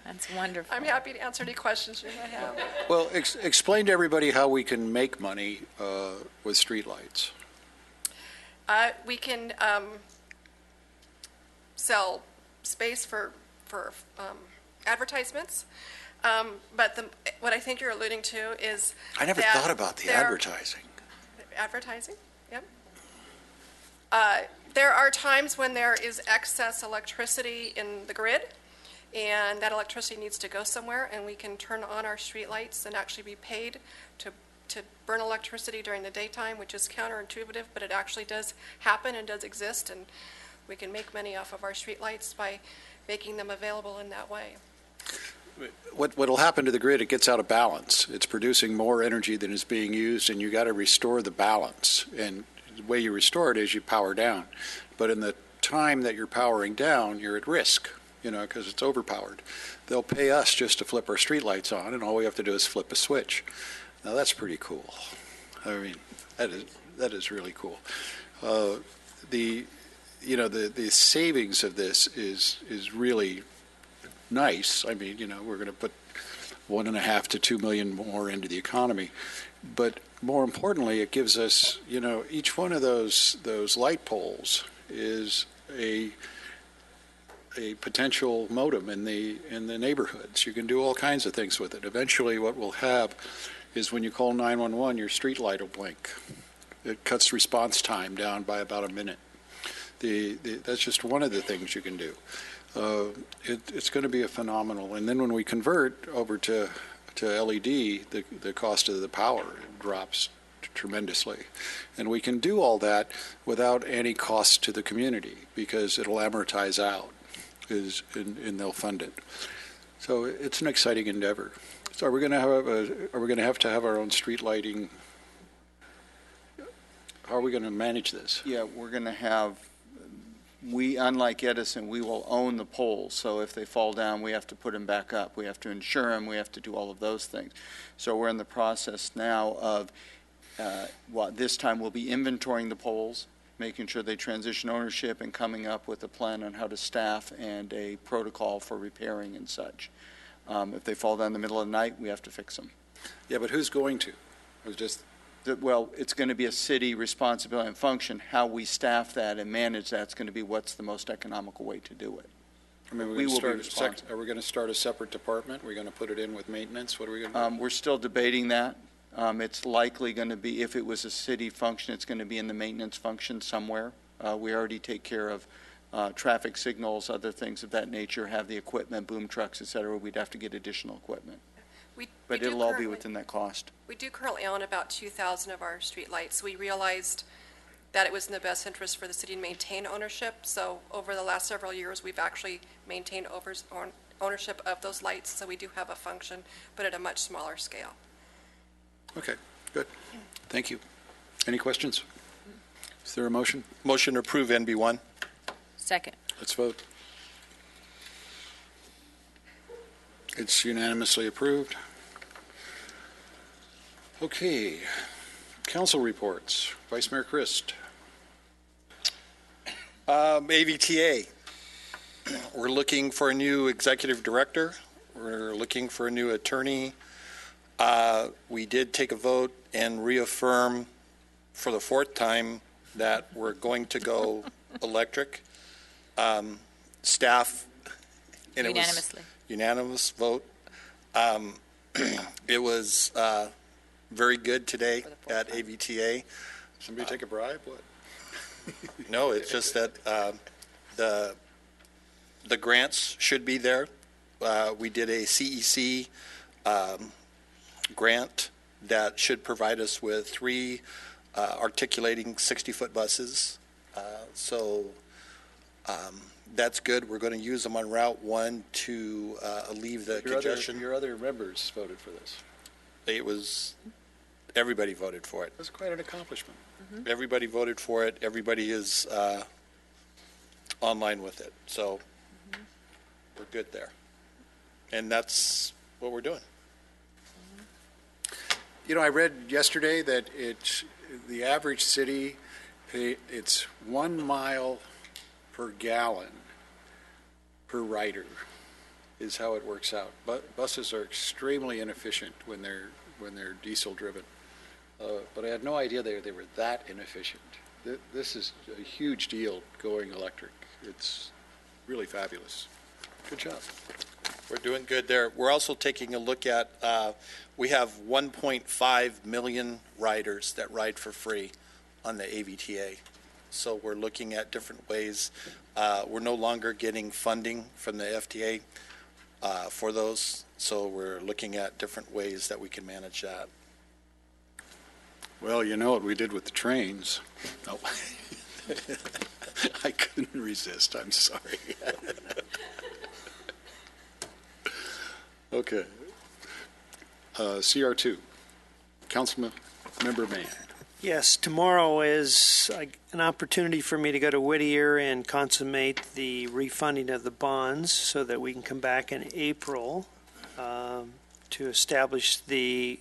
That's wonderful. I'm happy to answer any questions you might have. Well, explain to everybody how we can make money with streetlights. We can sell space for advertisements, but what I think you're alluding to is I never that thought about the there- advertising. Advertising, yep. There are times when there is excess electricity in the grid, and that electricity needs to go somewhere, and we can turn on our streetlights and actually be paid to burn electricity during the daytime, which is counterintuitive, but it actually does happen and does exist, and we can make money off of our streetlights by making them available in that way. What'll happen to the grid, it gets out of balance. It's producing more energy than is being used, and you got to restore the balance. And the way you restore it is you power down. But in the time that you're powering down, you're at risk, because it's overpowered. They'll pay us just to flip our streetlights on, and all we have to do is flip a switch. Now, that's pretty cool. I mean, that is really cool. The savings of this is really nice. I mean, we're going to put 1.5 to 2 million more into the economy, but more importantly, it gives us, each one of those light poles is a potential modem in the neighborhoods. You can do all kinds of things with it. Eventually, what we'll have is when you call 911, your street light will blink. It cuts response time down by about a minute. That's just one of the things you can do. It's going to be a phenomenal. And then when we convert over to LED, the cost of the power drops tremendously. And we can do all that without any cost to the community because it'll amortize out, and they'll fund it. So it's an exciting endeavor. So are we going to have our own street lighting? How are we going to manage this? Yeah, we're going to have, unlike Edison, we will own the poles. So if they fall down, we have to put them back up. We have to insure them. We have to do all of those things. So we're in the process now of, this time we'll be inventorying the poles, making sure they transition ownership, and coming up with a plan on how to staff and a protocol for repairing and such. If they fall down in the middle of the night, we have to fix them. Yeah, but who's going to? Well, it's going to be a city responsibility and function. How we staff that and manage that's going to be what's the most economical way to do it. I mean, are we going to start a separate department? Are we going to put it in with maintenance? What are we going to do? We're still debating that. It's likely going to be, if it was a city function, it's going to be in the maintenance function somewhere. We already take care of traffic signals, other things of that nature, have the equipment, boom trucks, et cetera. We'd have to get additional equipment. But it'll all be within that cost. We do currently own about 2,000 of our streetlights. We realized that it was in the best interest for the city to maintain ownership. So over the last several years, we've actually maintained ownership of those lights. So we do have a function, but at a much smaller scale. Okay, good. Thank you. Any questions? Is there a motion? Motion to approve NB1. Second. Let's vote. It's unanimously approved. Okay. Council reports. Vice Mayor Christ. AVTA. We're looking for a new executive director. We're looking for a new attorney. We did take a vote and reaffirm for the fourth time that we're going to go electric. Staff, and Unanimously. It was unanimous vote. It was very good today at AVTA. Somebody take a bribe? What? No, it's just that the grants should be there. We did a CEC grant that should provide us with 3 articulating 60-foot buses. So that's good. We're going to use them on Route 1 to alleviate the congestion. Your other members voted for this. Everybody voted for it. That's quite an accomplishment. Mm-hmm. Everybody voted for it. Everybody is online with it. So we're good there. And that's what we're doing. I read yesterday that the average city It's 1 mile per gallon per rider is how it works out. But buses are extremely inefficient when they're diesel driven. But I had no idea they were that inefficient. This is a huge deal going electric. It's really fabulous. Good job. We're doing good there. We're also taking a look at, we have 1.5 million riders that ride for free on the AVTA. So we're looking at different ways. We're no longer getting funding from the FTA for those. So we're looking at different ways that we can manage that. Well, you know what we did with the trains. Oh. I couldn't resist. I'm sorry. Okay. CR2, Councilmember Mann. Yes, tomorrow is an opportunity for me to go to Whittier and consummate the refunding of the bonds so that we can come back in April to establish the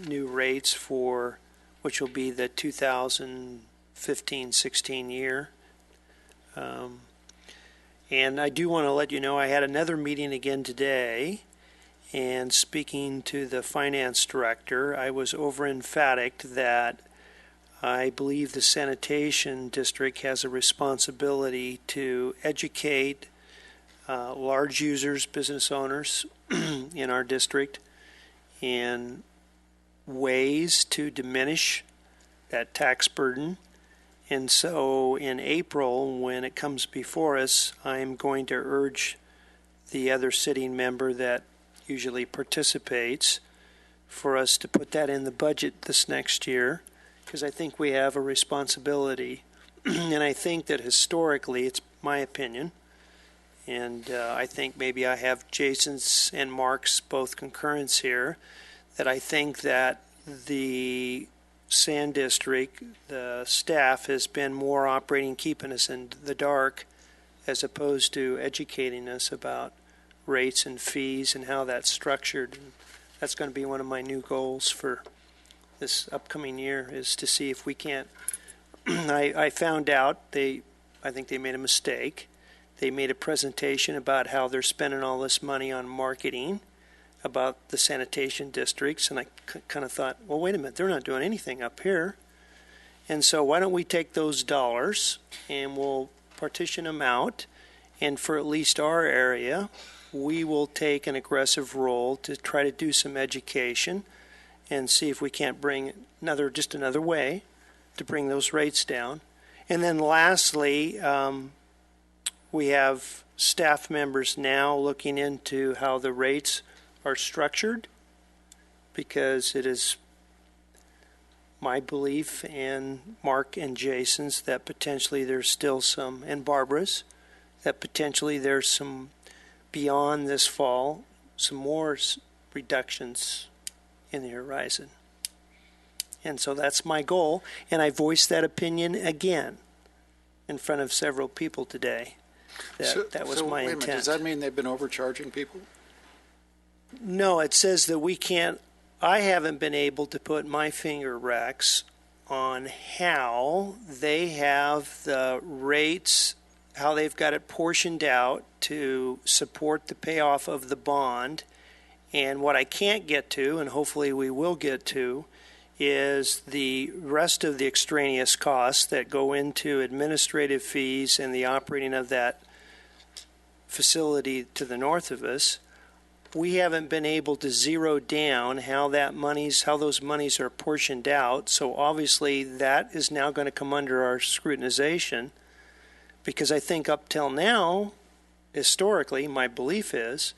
new rates for which will be the 2015-16 year. And I do want to let you know I had another meeting again today, and speaking to the finance director, I was over emphatic that I believe the sanitation district has a responsibility to educate large users, business owners in our district in ways to diminish that tax burden. And so in April, when it comes before us, I'm going to urge the other sitting member that usually participates for us to put that in the budget this next year, because I think we have a responsibility. And I think that historically, it's my opinion, and I think maybe I have Jason's and Mark's both concurrence here, that I think that the Sand District, the staff has been more operating, keeping us in the dark, as opposed to educating us about rates and fees and how that's structured. And that's going to be one of my new goals for this upcoming year, is to see if we can't. I found out I think they made a mistake. They made a presentation about how they're spending all this money on marketing about the sanitation districts, and I kind of thought, well, wait a minute, they're not doing anything up here. And so why don't we take those dollars and we'll partition them out, and for at least our area, we will take an aggressive role to try to do some education and see if we can't bring just another way to bring those rates down. And then lastly, we have staff members now looking into how the rates are structured, because it is my belief and Mark and Jason's that potentially there's still some, and Barbara's, that potentially there's some, beyond this fall, some more reductions in the horizon. And so that's my goal, and I voiced that opinion again in front of several people today. That was my intent. Does that mean they've been overcharging people? No, it says that we can't. I haven't been able to put my finger, Rex, on how they have the rates, how they've got it portioned out to support the payoff of the bond. And what I can't get to, and hopefully we will get to, is the rest of the extraneous costs that go into administrative fees and the operating of that facility to the north of us. We haven't been able to zero down how those monies are portioned out. So obviously that is now going to come under our scrutinization, because I think up till now, historically, my belief is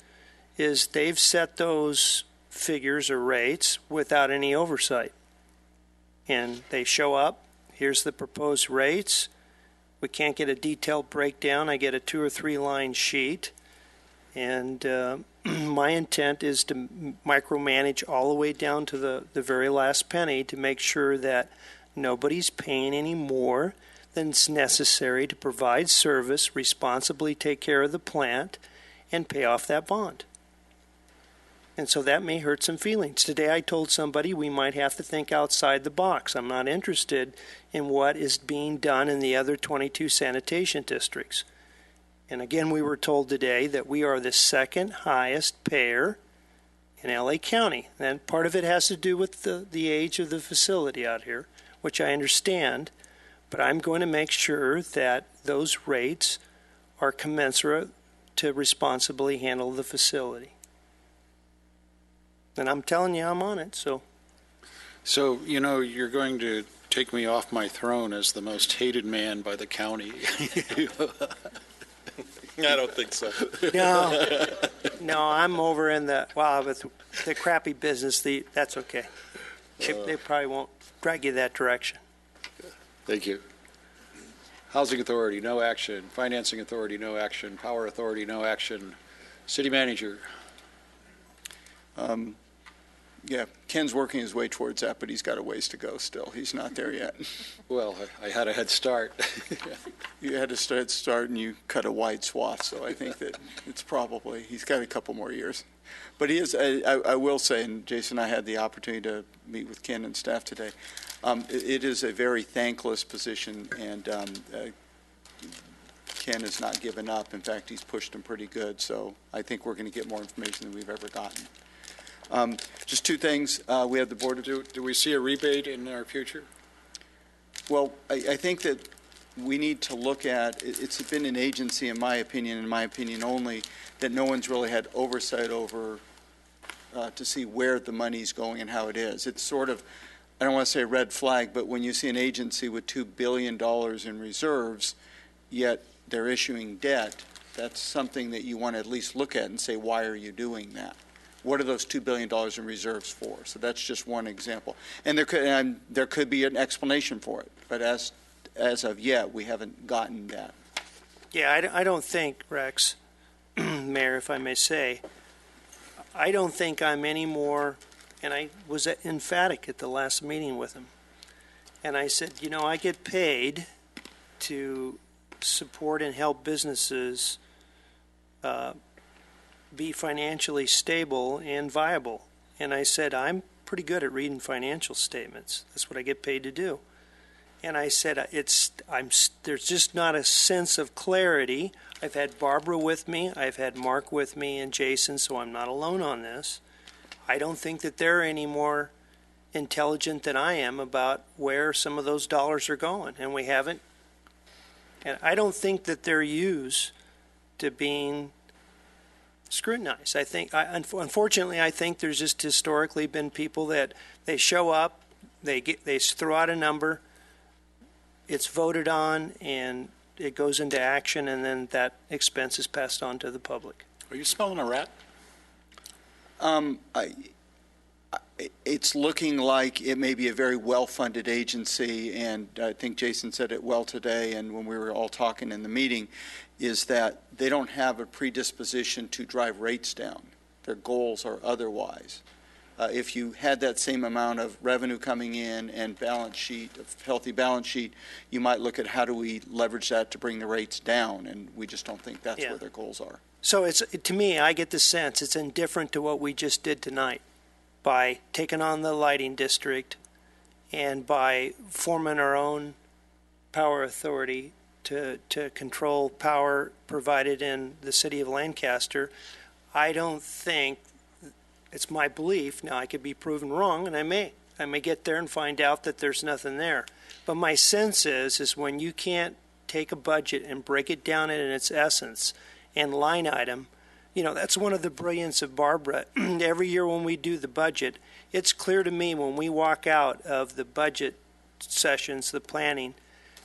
they've set those figures or rates without any oversight. And they show up, here's the proposed rates. We can't get a detailed breakdown. I get a 2 or 3 line sheet. And my intent is to micromanage all the way down to the very last penny to make sure that nobody's paying any more than's necessary to provide service, responsibly take care of the plant, and pay off that bond. And so that may hurt some feelings. Today I told somebody we might have to think outside the box. I'm not interested in what is being done in the other 22 sanitation districts. And again, we were told today that we are the second highest payer in LA County. And part of it has to do with the age of the facility out here, which I understand. But I'm going to make sure that those rates are commensurate to responsibly handle the facility. And I'm telling you, I'm on it, so. So, you know, you're going to take me off my throne as the most hated man by the county. I don't think so. No, I'm over in with the crappy business. That's okay. They probably won't drag you that direction. Thank you. Housing Authority, no action. Financing Authority, no action. Power Authority, no action. City Manager. Yeah, Ken's working his way towards that, but he's got a ways to go still. He's not there yet. Well, I had a head start. You had a start and you cut a wide swath, so I think that he's got a couple more years. But he is, I will say, and Jason and I had the opportunity to meet with Ken and staff today, it is a very thankless position, and Ken has not given up. In fact, he's pushed him pretty good, so I think we're going to get more information than we've ever gotten. Just two things. We have the board of... Do we see a rebate in our future? Well, I think that we need to look at, it's been an agency, in my opinion only, that no one's really had oversight over to see where the money's going and how it is. It's sort of, I don't want to say a red flag, but when you see an agency with $2 billion in reserves, yet they're issuing debt, that's something that you want to at least look at and say, why are you doing that? What are those $2 billion in reserves for? So that's just one example. And there could be an explanation for it, but as of yet, we haven't gotten that. Yeah, I don't think, Rex, Mayor, if I may say, I don't think I'm any more, and I was emphatic at the last meeting with him, and I said, you know, I get paid to support and help businesses be financially stable and viable. And I said, I'm pretty good at reading financial statements. That's what I get paid to do. And I said, there's just not a sense of clarity. I've had Barbara with me, I've had Mark with me, and Jason, so I'm not alone on this. I don't think that they're any more intelligent than I am about where some of those dollars are going, and we haven't. And I don't think that they're used to being scrutinized. I think, unfortunately, I think there's just historically been people that they show up, they throw out a number, it's voted on, and it goes into action, and then that expense is passed on to the public. Are you smelling a rat? It's looking like it may be a very well-funded agency, and I think Jason said it well today, and when we were all talking in the meeting, is that they don't have a predisposition to drive rates down. Their goals are otherwise. If you had that same amount of revenue coming in and balance sheet, a healthy balance sheet, you might look at how do we leverage that to bring the rates down, and we just don't think that's where their goals are. So to me, I get the sense it's indifferent to what we just did tonight by taking on the lighting district and by forming our own power authority to control power provided in the city of Lancaster. I don't think, it's my belief, now I could be proven wrong, and I may get there and find out that there's nothing there. But my sense is when you can't take a budget and break it down in its essence and line item, you know, that's one of the brilliance of Barbara. Every year when we do the budget, it's clear to me when we walk out of the budget sessions, the planning,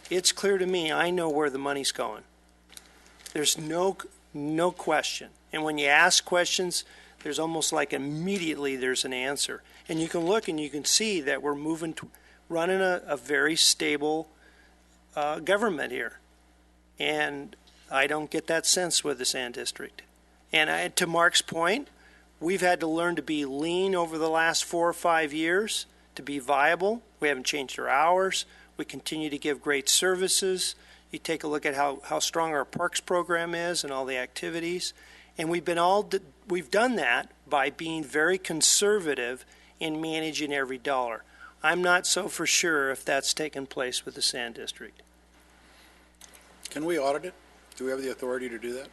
it's clear to me I know where the money's going. There's no question. And when you ask questions, there's almost like immediately there's an answer. And you can look and you can see that we're moving to running a very stable government here. And I don't get that sense with the Sand District. And to Mark's point, we've had to learn to be lean over the last 4 or 5 years to be viable. We haven't changed our hours. We continue to give great services. You take a look at how strong our parks program is and all the activities. And we've done that by being very conservative in managing every dollar. I'm not so for sure if that's taken place with the Sand District. Can we audit it? Do we have the authority to do that?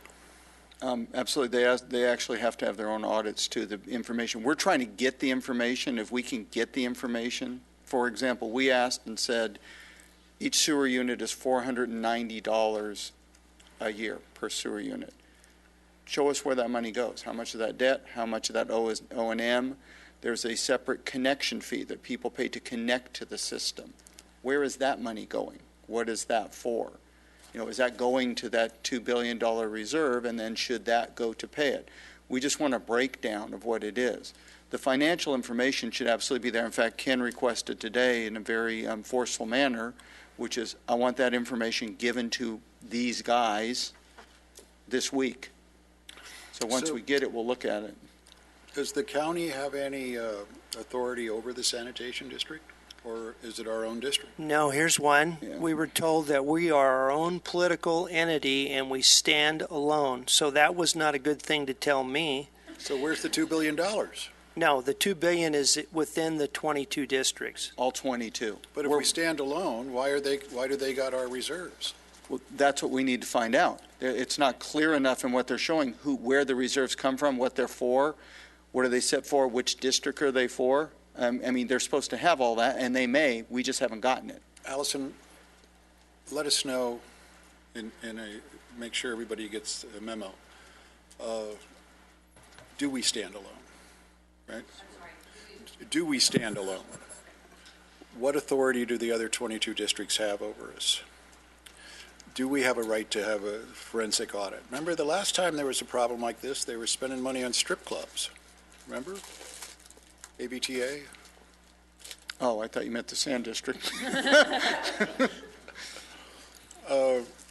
Absolutely. They actually have to have their own audits to the information. We're trying to get the information. If we can get the information, for example, we asked and said each sewer unit is $490 a year per sewer unit. Show us where that money goes. How much of that debt? How much of that O&M? There's a separate connection fee that people pay to connect to the system. Where is that money going? What is that for? You know, is that going to that $2 billion reserve, and then should that go to pay it? We just want a breakdown of what it is. The financial information should absolutely be there. In fact, Ken requested today in a very forceful manner, which is, I want that information given to these guys this week. So once we get it, we'll look at it. Does the county have any authority over the sanitation district, or is it our own district? No, here's one. Yeah. We were told that we are our own political entity and we stand alone. So that was not a good thing to tell me. So where's the $2 billion? No, the $2 billion is within the 22 districts. All 22. But if we stand alone, why do they got our reserves? Well, that's what we need to find out. It's not clear enough in what they're showing, where the reserves come from, what they're for, what are they set for, which district are they for. I mean, they're supposed to have all that, and they may. We just haven't gotten it. Allison, let us know, make sure everybody gets a memo. Do we stand alone? Right? Do we stand alone? What authority do the other 22 districts have over us? Do we have a right to have a forensic audit? Remember the last time there was a problem like this, they were spending money on strip clubs. Remember? ABTA? Oh, I thought you meant the Sand District.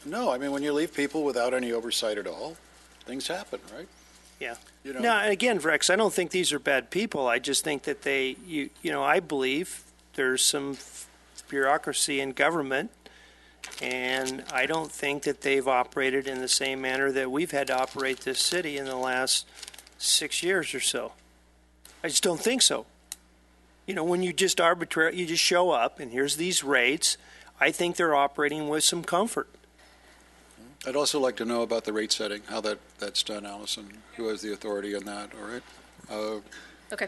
No, I mean, when you leave people without any oversight at all, things happen, right? Yeah. You know, No, again, Rex, I don't think these are bad people. I just think that I believe there's some bureaucracy in government, and I don't think that they've operated in the same manner that we've had to operate this city in the last 6 years or so. I just don't think so. You know, when you just show up and here's these rates, I think they're operating with some comfort. I'd also like to know about the rate setting, how that's done, Allison. Who has the authority on that, all right? Okay.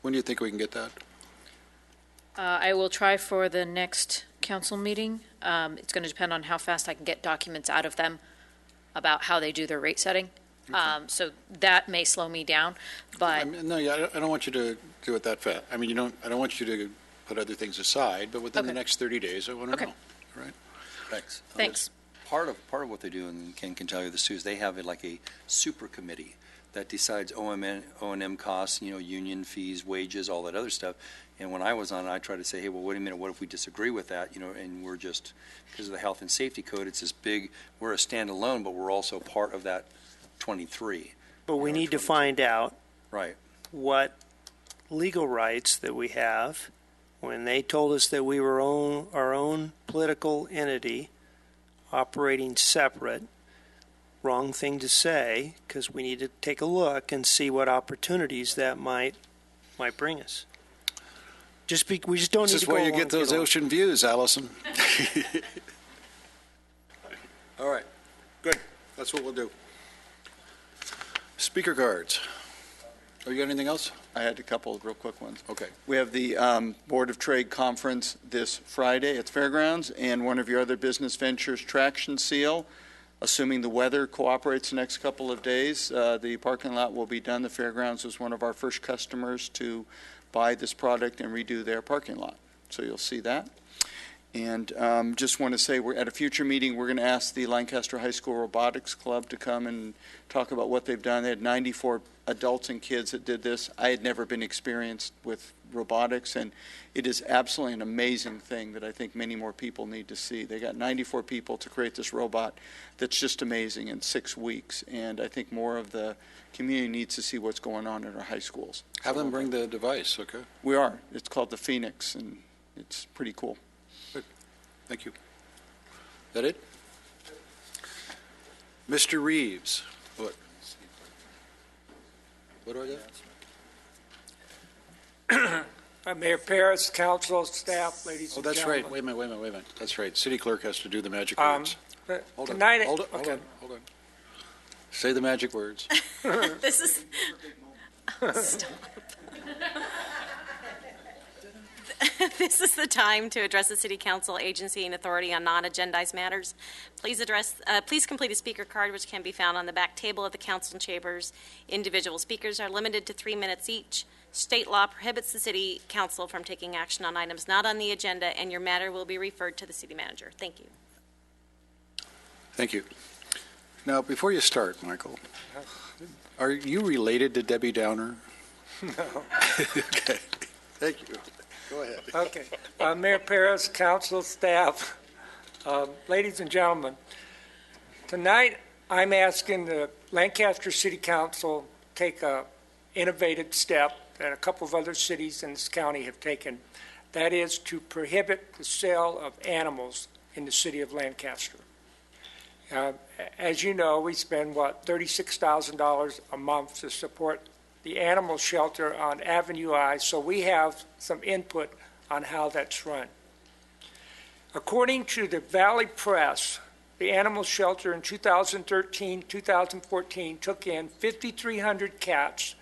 When do you think we can get that? I will try for the next council meeting. It's going to depend on how fast I can get documents out of them about how they do their rate setting. So that may slow me down, but I don't want you to do it that fast. I mean, I don't want you to put other things aside, but within the next 30 days, I want to know. All right? Thanks. Thanks. Part of what they do, and Ken can tell you this too, is they have like a super committee that decides O&M costs, union fees, wages, all that other stuff. And when I was on, I tried to say, hey, well, wait a minute, what if we disagree with that? And we're just, because of the health and safety code, it's this big, we're a standalone, but we're also part of that 23. But we need to find out right what legal rights that we have. When they told us that we were our own political entity, operating separate, wrong thing to say, because we need to take a look and see what opportunities that might bring us. We just don't need to go. This is where you get those ocean views, Allison. All right, good. That's what we'll do. Speaker cards. Oh, you got anything else? I had a couple of real quick ones. Okay. We have the Board of Trade Conference this Friday at Fairgrounds, and one of your other business ventures, Traction Seal. Assuming the weather cooperates the next couple of days, the parking lot will be done. The Fairgrounds was one of our first customers to buy this product and redo their parking lot. So you'll see that. And just want to say, we're at a future meeting, we're going to ask the Lancaster High School Robotics Club to come and talk about what they've done. They had 94 adults and kids that did this. I had never been experienced with robotics, and it is absolutely an amazing thing that I think many more people need to see. They got 94 people to create this robot that's just amazing in 6 weeks, and I think more of the community needs to see what's going on in our high schools. Have them bring the device, okay? We are. It's called the Phoenix, and it's pretty cool. Good. Thank you. Is that it? Mr. Reeves. What do I get? Mayor Paris, council, staff, ladies Oh, and that's gentlemen. right. Wait a minute. That's right. City clerk has to do the magic Um, words. but Hold on, tonight, hold on. okay. Say the magic words. This is. Stop. This is the time to address the City Council, agency, and authority on non-agendized matters. Please complete a speaker card, which can be found on the back table of the council chambers. Individual speakers are limited to 3 minutes each. State law prohibits the City Council from taking action on items not on the agenda, and your matter will be referred to the City Manager. Thank you. Thank you. Now, before you start, Michael, are you related to Debbie Downer? No. Okay. Thank you. Go ahead. Okay. Mayor Paris, council, staff, ladies and gentlemen, tonight I'm asking the Lancaster City Council take a innovative step that a couple of other cities in this county have taken. That is to prohibit the sale of animals in the city of Lancaster. As you know, we spend, $36,000 a month to support the animal shelter on Avenue I, so we have some input on how that's run. According to the Valley Press, the animal shelter in 2013-2014 took in 5,300 cats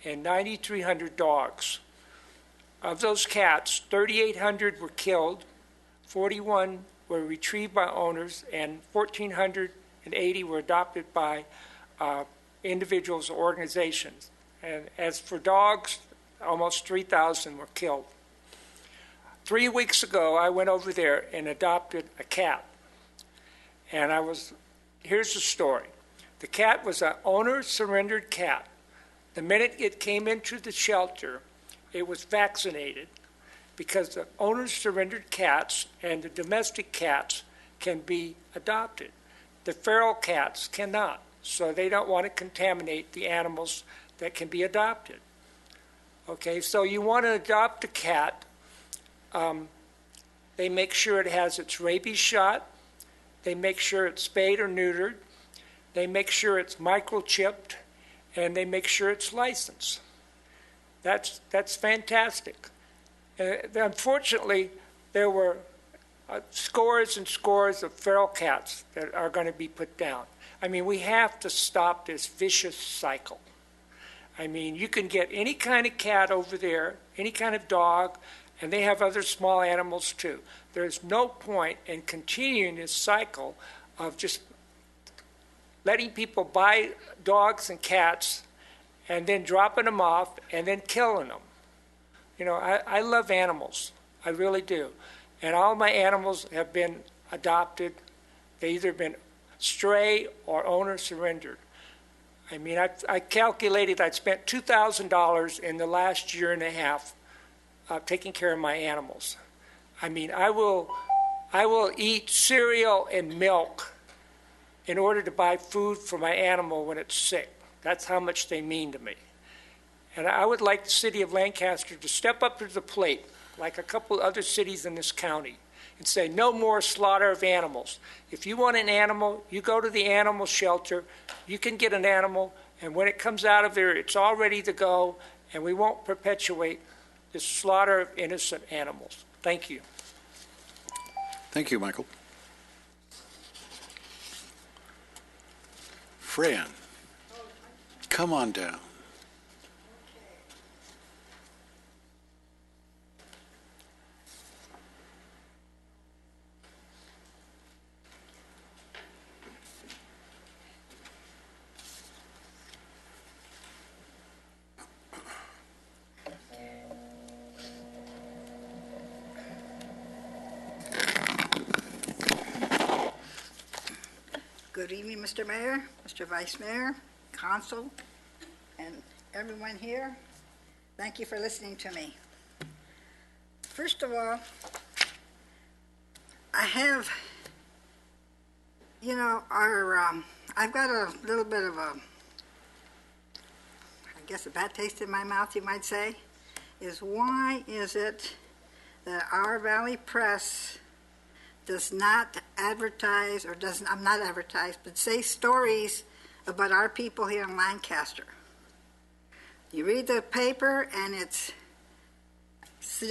and 9,300 dogs. Of those cats, 3,800 were killed, 41 were retrieved by owners, and 1,480 were adopted by individuals or organizations. And as for dogs, almost 3,000 were killed. 3 weeks ago, I went over there and adopted a cat. And here's the story. The cat was an owner-surrendered cat. The minute it came into the shelter, it was vaccinated because the owner-surrendered cats and the domestic cats can be adopted. The feral cats cannot, so they don't want to contaminate the animals that can be adopted. Okay, so you want to adopt a cat. They make sure it has its rabies shot. They make sure it's spayed or neutered. They make sure it's microchipped, and they make sure it's licensed. That's fantastic. Unfortunately, there were scores and scores of feral cats that are going to be put down. I mean, we have to stop this vicious cycle. I mean, you can get any kind of cat over there, any kind of dog, and they have other small animals too. There's no point in continuing this cycle of just letting people buy dogs and cats and then dropping them off and then killing them. You know, I love animals. I really do. And all my animals have been adopted. They either been stray or owner surrendered. I mean, I calculated I'd spent $2,000 in the last year and a half taking care of my animals. I mean, I will eat cereal and milk in order to buy food for my animal when it's sick. That's how much they mean to me. And I would like the city of Lancaster to step up to the plate, like a couple other cities in this county, and say no more slaughter of animals. If you want an animal, you go to the animal shelter, you can get an animal, and when it comes out of there, it's all ready to go, and we won't perpetuate this slaughter of innocent animals. Thank you. Thank you, Michael. Fran, come on down. Good evening, Mr. Mayor, Mr. Vice Mayor, Council, and everyone here. Thank you for listening to me. First of all, I have, I've got a little bit of a bad taste in my mouth, you might say, is why is it that our Valley Press does not advertise, or doesn't, I'm not advertise, but say stories about our people here in Lancaster. You read the paper and it's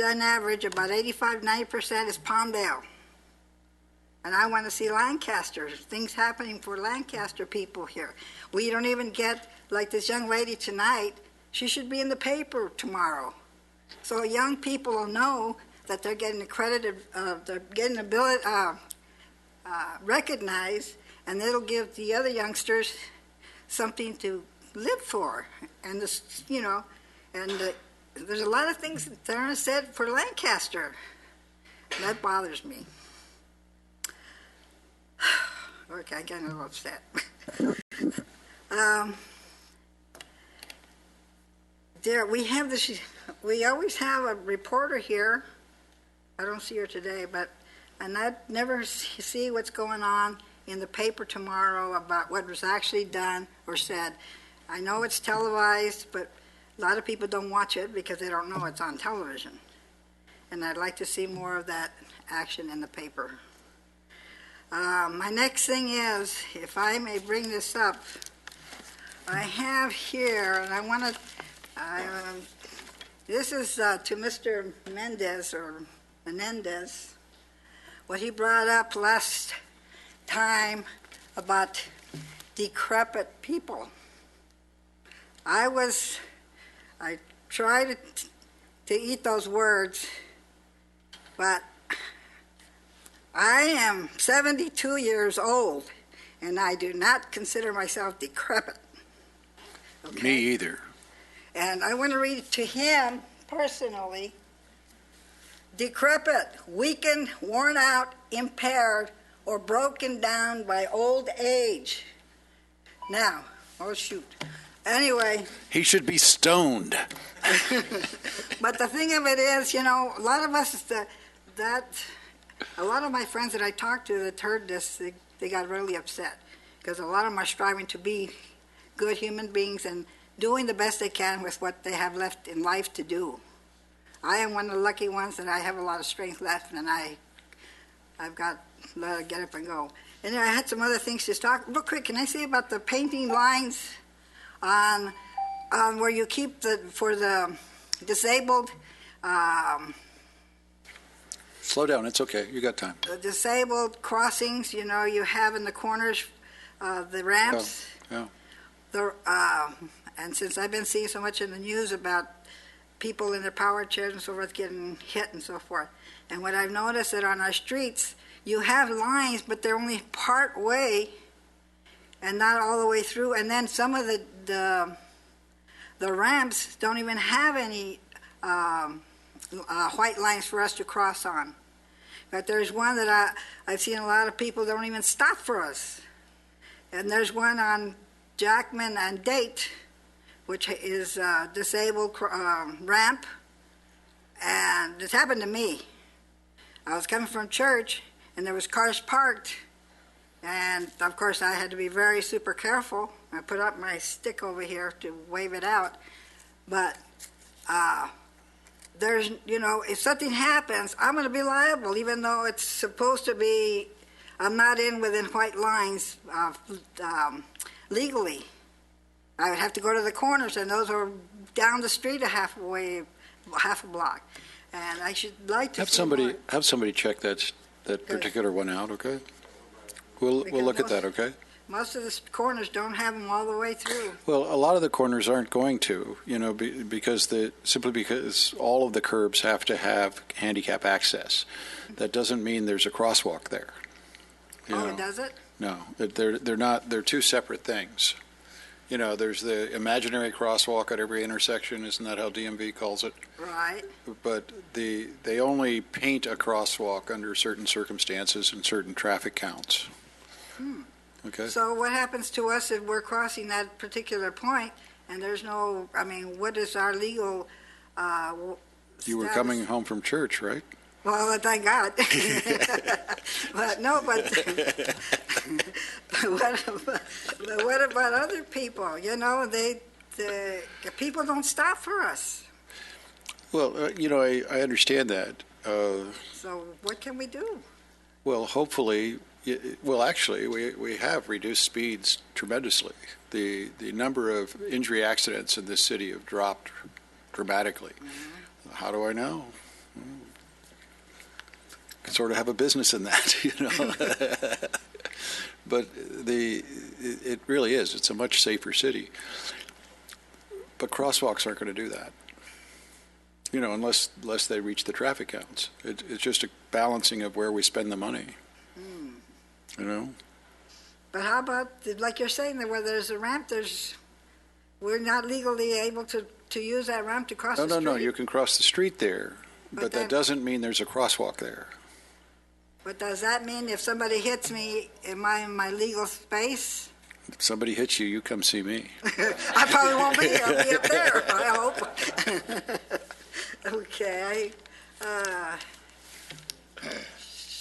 on average, about 85-90% is Palmdale. And I want to see Lancaster, things happening for Lancaster people here. We don't even get, like this young lady tonight, she should be in the paper tomorrow. So young people will know that they're getting accredited, they're getting recognized, and it'll give the other youngsters something to live for. And this, you know, and there's a lot of things that aren't said for Lancaster. And that bothers me. Okay, I'm getting a little upset. We always have a reporter here. I don't see her today, and I never see what's going on in the paper tomorrow about what was actually done or said. I know it's televised, but a lot of people don't watch it because they don't know it's on television. And I'd like to see more of that action in the paper. My next thing is, if I may bring this up, I have here, and I want to, this is to Mr. Menendez, what he brought up last time about decrepit people. I tried to eat those words, but I am 72 years old, and I do not consider myself decrepit. Okay? Me either. And I want to read it to him personally. Decrepit, weakened, worn out, impaired, or broken down by old age. Now, oh shoot. Anyway. He should be stoned. But the thing of it is, you know, a lot of us, a lot of my friends that I talked to that heard this, they got really upset because a lot of them are striving to be good human beings and doing the best they can with what they have left in life to do. I am one of the lucky ones that I have a lot of strength left, and I've got to let it get up and go. And then I had some other things to talk. Real quick, can I say about the painting lines on where you keep for the disabled? Slow down. It's okay. You got time. The disabled crossings, you know, you have in the corners, the ramps. Yeah. And since I've been seeing so much in the news about people in their power chairs and so forth getting hit and so forth, and what I've noticed that on our streets, you have lines, but they're only part way and not all the way through. And then some of the ramps don't even have any white lines for us to cross on. But there's one that I've seen a lot of people don't even stop for us. And there's one on Jackman and Date, which is a disabled ramp. And this happened to me. I was coming from church, and there was cars parked. And, of course, I had to be very super careful. I put up my stick over here to wave it out. But there's, you know, if something happens, I'm going to be liable, even though it's supposed to be, I'm not within white lines legally. I would have to go to the corners, and those are down the street half a block. And I should like to have somebody check that particular one out, okay? We'll look at that, okay? Most of the corners don't have them all the way through. Well, a lot of the corners aren't going to, you know, simply because all of the curbs have to have handicap access. That doesn't mean there's a crosswalk there. It does it? No, they're not. They're two separate things. You know, there's the imaginary crosswalk at every intersection. Isn't that how DMV calls it? Right. But they only paint a crosswalk under certain circumstances and certain traffic counts. Okay. So what happens to us if we're crossing that particular point and there's no, I mean, what is our legal You were coming home from church, right? Well, thank God. But what about other people? You know, the people don't stop for us. Well, you know, I understand that. So what can we do? Well, hopefully, actually, we have reduced speeds tremendously. The number of injury accidents in this city have dropped dramatically. How do I know? Sort of have a business in that, But it really is. It's a much safer city. But crosswalks aren't going to do that, unless they reach the traffic counts. It's just a balancing of where we spend the money, But how about, like you're saying, that where there's a ramp, we're not legally able to use that ramp to cross the street? No, you can cross the street there, but that doesn't mean there's a crosswalk there. But does that mean if somebody hits me, am I in my legal space? If somebody hits you, you come see me. I probably won't be. I'll be up there, I hope. Okay.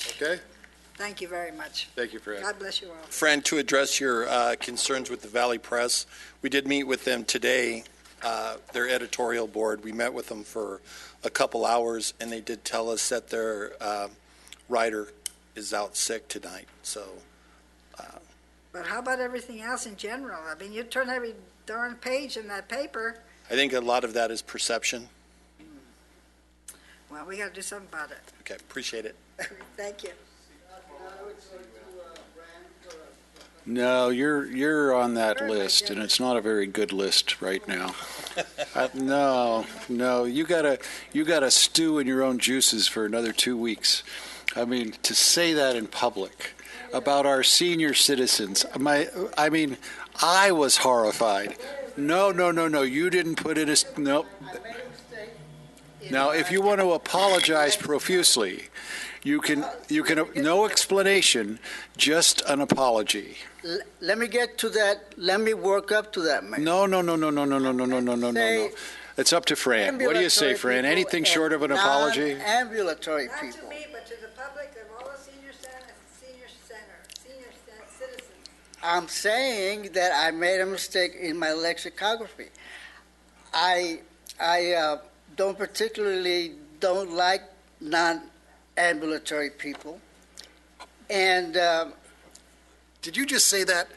Okay? Thank you very much. Thank you for asking. God bless you all. Fran, to address your concerns with the Valley Press, we did meet with them today, their editorial board. We met with them for a couple hours, and they did tell us that their writer is out sick tonight. So. But how about everything else in general? I mean, you turn every darn page in that paper. I think a lot of that is perception. Well, we got to do something about it. Okay, appreciate it. Thank you. No, you're on that list, and it's not a very good list right now. No, you gotta stew in your own juices for another 2 weeks. I mean, to say that in public about our senior citizens, I was horrified. No, you didn't put it as, no. Now, if you want to apologize profusely, you can, no explanation, just an apology. Let me get to that. Let me work up to that, man. No. It's up to Fran. What do you say, Fran? Anything short of an apology? Ambulatory people. Not to me, but to the public of all the senior citizens. I'm saying that I made a mistake in my lexicography. I don't like non-ambulatory people. And did you just say that?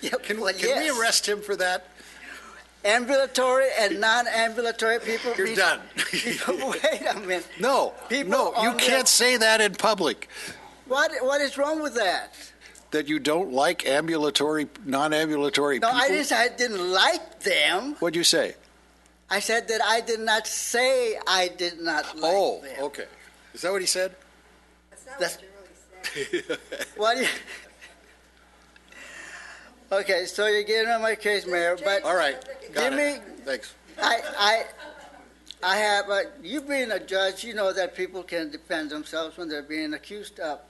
Yeah, Can we arrest him for that? Ambulatory and non-ambulatory people. You're done. Wait a minute. No, you can't say that in public. What is wrong with that? That you don't like non-ambulatory people? No, I didn't say I didn't like them. What'd you say? I said that I did not say I did not like them. Oh, okay. Is that what he said? That's not what you really said. What do you... Okay, so you're getting on my case, Mayor, but... All right. Give me... Thanks. I have... you being a judge, you know that people can defend themselves when they're being accused of...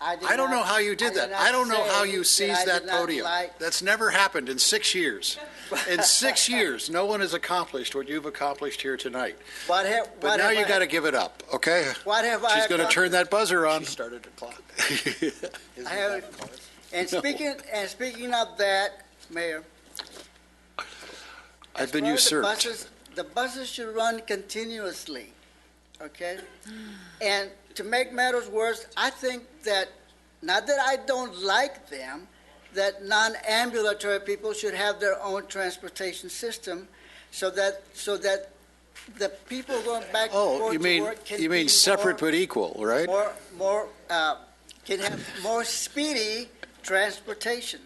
I don't know how you did that. I don't know how you seized that podium. That's never happened in 6 years. In 6 years, no one has accomplished what you've accomplished here tonight. But now you got to give it up, okay? She's going to turn that buzzer on. She started the clock. Speaking of that, Mayor, I've been usurped. The buses should run continuously, okay? And to make matters worse, I think that, not that I don't like them, that non-ambulatory people should have their own transportation system so that the people going back and forth to work can you mean separate but equal, right? Can have more speedy transportation.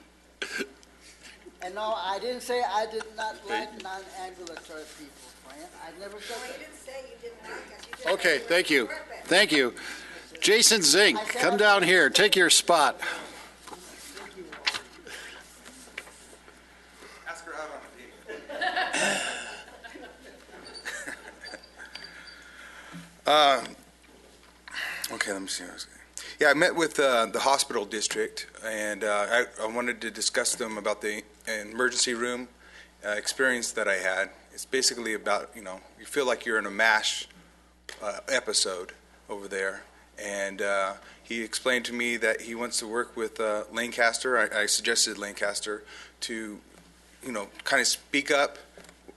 And no, I didn't say I did not like non-ambulatory people, Fran. I never said that. You didn't say you didn't like us. Okay, thank you. Thank you. Jason Zink, come down here. Take your spot. Ask her out on a date. Okay, let me see. Yeah, I met with the hospital district, and I wanted to discuss to them about the emergency room experience that I had. It's basically about, you feel like you're in a MASH episode over there. And he explained to me that he wants to work with Lancaster. I suggested Lancaster to, kind of speak up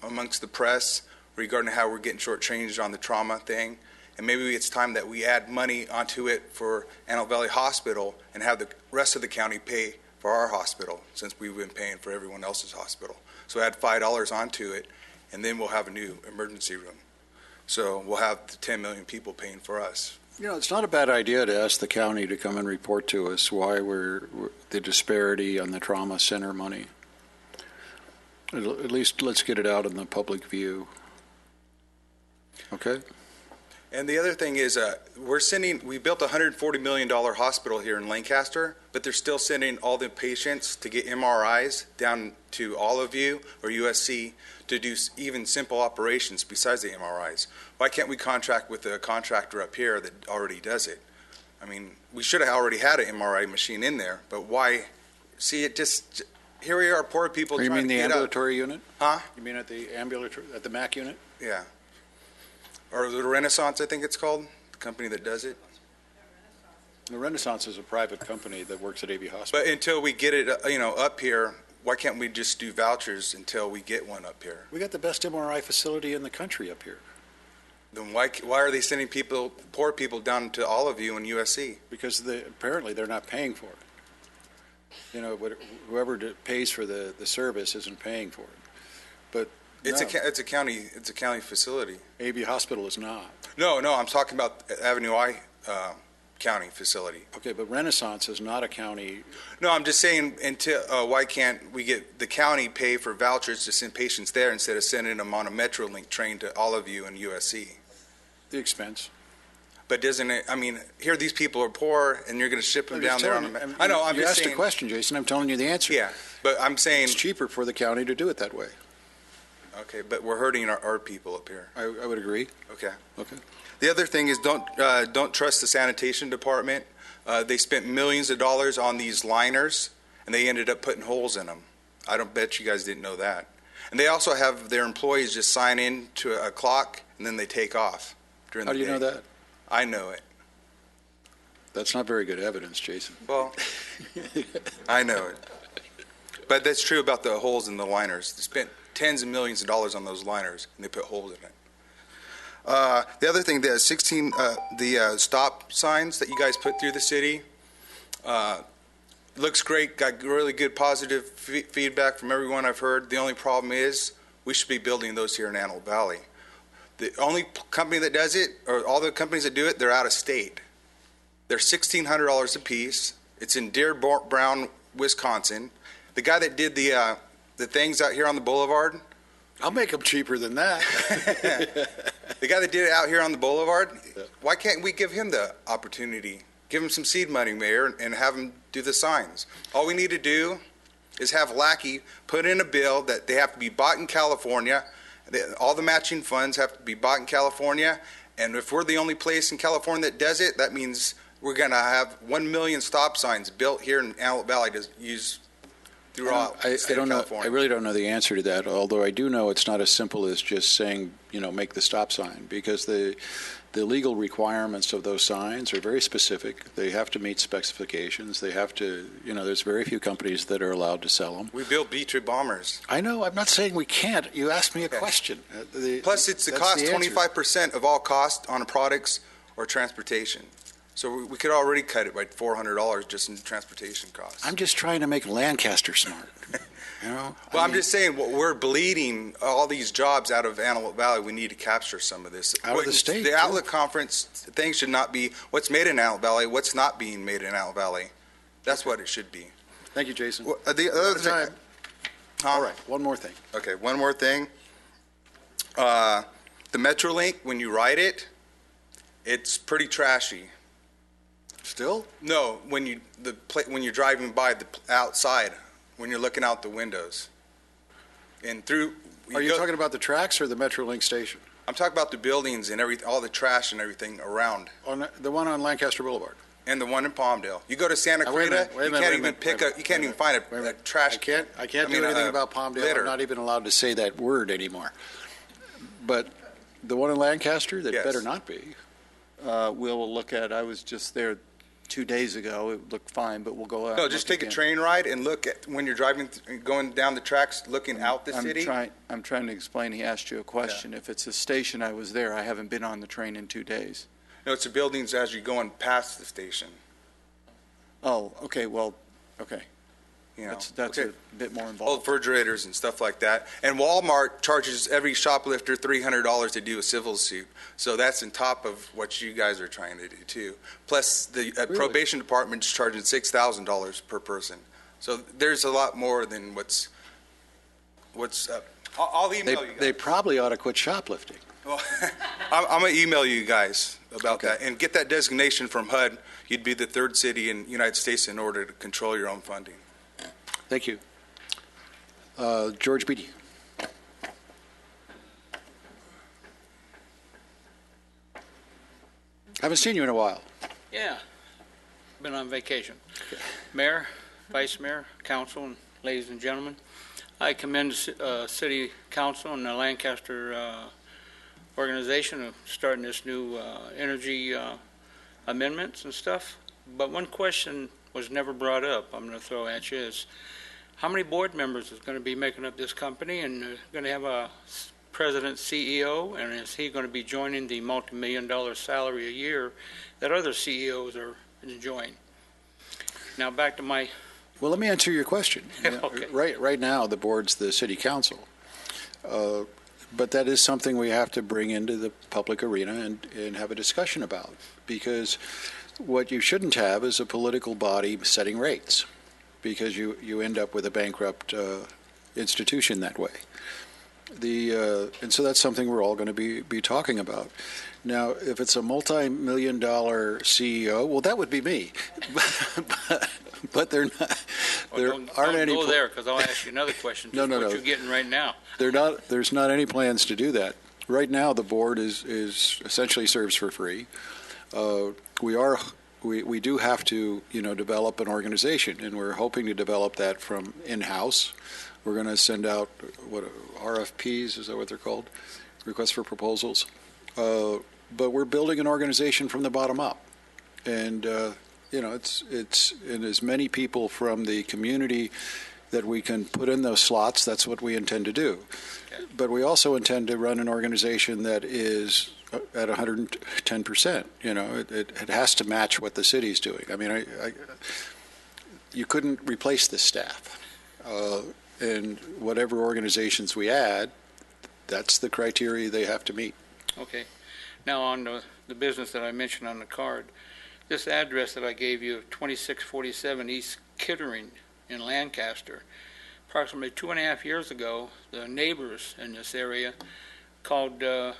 amongst the press regarding how we're getting shortchanged on the trauma thing. And maybe it's time that we add money onto it for Antelope Valley Hospital and have the rest of the county pay for our hospital, since we've been paying for everyone else's hospital. So add $5 onto it and then we'll have a new emergency room. So we'll have the 10 million people paying for us. You know, it's not a bad idea to ask the county to come and report to us why the disparity on the trauma center money. At least let's get it out in the public view. Okay? And the other thing is, we built a $140 million hospital here in Lancaster, but they're still sending all the patients to get MRIs down to Olive View or USC to do even simple operations besides the MRIs. Why can't we contract with a contractor up here that already does it? I mean, we should have already had an MRI machine in there, but why? See, here we are, poor people trying to get You mean the ambulatory unit? Huh? You mean at the MAC unit? Yeah. Or the Renaissance, I think it's called, the company that does it. The Renaissance is a private company that works at AV Hospital. But until we get it, up here, why can't we just do vouchers until we get one up here? We got the best MRI facility in the country up here. Then why are they sending poor people down to Olive View and USC? Because apparently they're not paying for it. You know, whoever pays for the service isn't paying for it. But it's a county facility. AV Hospital is not. No, I'm talking about Avenue I county facility. Okay, but Renaissance is not a county. No, I'm just saying, why can't we get the county pay for vouchers to send patients there instead of sending them on a Metrolink train to Olive View and USC? The expense. But doesn't it? I mean, here these people are poor, and you're going to ship them down there on a. I know. I'm you just asked saying. a question, Jason. I'm telling you the answer. Yeah, but I'm saying it's cheaper for the county to do it that way. Okay, but we're hurting our people up here. I would agree. Okay. Okay. The other thing is don't trust the sanitation department. They spent millions of dollars on these liners, and they ended up putting holes in them. I don't bet you guys didn't know that. And they also have their employees just sign in to a clock, and then they take off during the day. How do you know that? I know it. That's not very good evidence, Jason. Well, I know it. But that's true about the holes in the liners. They spent tens of millions of dollars on those liners, and they put holes in it. The other thing, the stop signs that you guys put through the city, looks great, got really good positive feedback from everyone I've heard. The only problem is we should be building those here in Antelope Valley. The only company that does it, or all the companies that do it, they're out of state. They're $1,600 a piece. It's in Dearborn, Wisconsin. The guy that did the things out here on the boulevard, I'll make them cheaper than that. the guy that did it out here on the boulevard, why can't we give him the opportunity? Give him some seed money, Mayor, and have him do the signs. All we need to do is have Lackey put in a bill that they have to be bought in California. All the matching funds have to be bought in California. And if we're the only place in California that does it, that means we're going to have 1 million stop signs built here in Antelope Valley to use throughout the state of California. I really don't know the answer to that, although I do know it's not as simple as just saying, make the stop sign, because the legal requirements of those signs are very specific. They have to meet specifications. They have to, there's very few companies that are allowed to sell them. We build B-2 bombers. I know. I'm not saying we can't. You asked me a question. Plus, it's the cost, 25% of all cost on products or transportation. So we could already cut it by $400 just in transportation costs. I'm just trying to make Lancaster smart. Well, I'm just saying, we're bleeding all these jobs out of Antelope Valley. We need to capture some of this. Out of the state. The outlet conference thing should not be what's made in Antelope Valley, what's not being made in Antelope Valley. That's what it should be. Thank you, Jason. Well, the other thing. All right, one more thing. Okay, one more thing. The Metrolink, when you ride it, it's pretty trashy. Still? No, when you're driving by the outside, when you're looking out the windows, and through. Are you talking about the tracks or the Metrolink station? I'm talking about the buildings and all the trash and everything around. On the one on Lancaster Boulevard. And the one in Palmdale. You go to Santa Clarita, you can't even find a trash. I can't do anything about Palmdale. Litter. I'm not even allowed to say that word anymore. But the one in Lancaster, that better not be. We'll look at. I was just there 2 days ago. It looked fine, but we'll go out. No, just take a train ride and look at when you're driving, going down the tracks, looking out the city. I'm trying to explain. He asked you a question. Yeah. If it's a station, I was there. I haven't been on the train in 2 days. No, it's the buildings as you're going past the station. Oh, okay. Well, okay. You know, That's okay. a bit more Old involved. refrigerators and stuff like that. And Walmart charges every shoplifter $300 to do a civil suit. So that's on top of what you guys are trying to do too. Plus the probation department's charging $6,000 per person. So there's a lot more than what's up. I'll email you guys. They probably ought to quit shoplifting. Well, I'm going to email you guys about that and get that designation from HUD. You'd be the third city in the United States in order to control your own funding. Thank you. George Beatty. Haven't seen you in a while. Yeah, been on vacation. Mayor, Vice Mayor, Council, and ladies and gentlemen, I commend the City Council and the Lancaster organization of starting this new energy amendments and stuff. But one question was never brought up, I'm going to throw at you, is how many board members is going to be making up this company, and going to have a president, CEO, and is he going to be joining the multi-million-dollar salary a year that other CEOs are enjoying? Now back to my... Well, let me answer your question. Okay. Right now, the board's the city council. But that is something we have to bring into the public arena and have a discussion about, because what you shouldn't have is a political body setting rates, because you end up with a bankrupt institution that way. And so that's something we're all going to be talking about. Now, if it's a multi-million-dollar CEO, well, that would be me. But they're not. There aren't any. Don't go there, because I'll ask you another question. No. What you're getting right now. There's not any plans to do that. Right now, the board is essentially serves for free. We do have to develop an organization, and we're hoping to develop that from in-house. We're going to send out RFPs, is that what they're called? Requests for proposals. But we're building an organization from the bottom up, and it's in as many people from the community that we can put in those slots. That's what we intend to do. Okay. But we also intend to run an organization that is at 110%. It has to match what the city's doing. I mean, you couldn't replace this staff. And whatever organizations we add, that's the criteria they have to meet. Okay. Now on the business that I mentioned on the card, this address that I gave you, 2647 East Kittering in Lancaster, approximately 2.5 years ago, the neighbors in this area called, I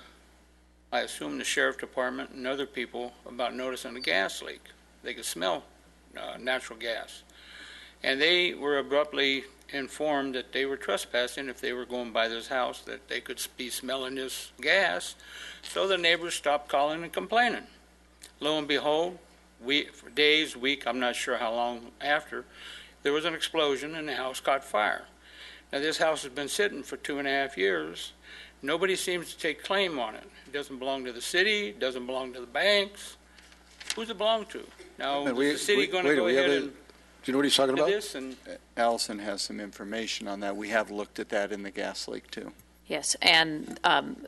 assume, the sheriff department and other people about noticing a gas leak. They could smell natural gas. And they were abruptly informed that they were trespassing if they were going by this house, that they could be smelling this gas. So the neighbors stopped calling and complaining. Lo and behold, for days, week, I'm not sure how long after, there was an explosion and the house caught fire. Now this house has been sitting for 2.5 years. Nobody seems to take claim on it. It doesn't belong to the city, it doesn't belong to the banks. Who's it belong to? Now, is the city going to go ahead and... Do you know what he's talking about? This and Allison has some information on that. We have looked at that in the gas leak too. Yes, and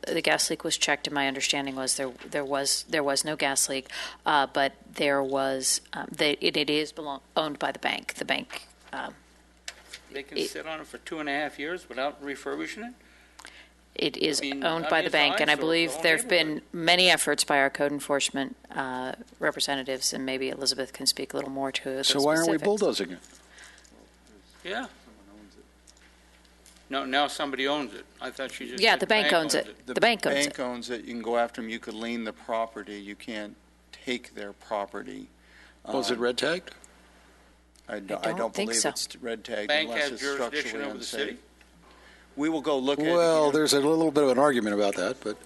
the gas leak was checked, and my understanding was there was no gas leak, but there was it is owned by the bank. The bank. They can sit on it for 2.5 years without refurbishing it? It is owned by the bank, and I believe there have been many efforts by our code enforcement representatives, and maybe Elizabeth can speak a little more to those So why aren't we specifics. bulldozing it? Yeah. No, now somebody owns it. I thought you just Yeah, said the bank owns it. The bank owns it. The bank owns it. You can go after them. You could lien the property. You can't take their property. Was it red tagged? I don't think believe so. it's red tagged Bank unless has it's jurisdiction structurally over the unsafe. city? We will go look at it. Well, there's a little bit of an argument about that, but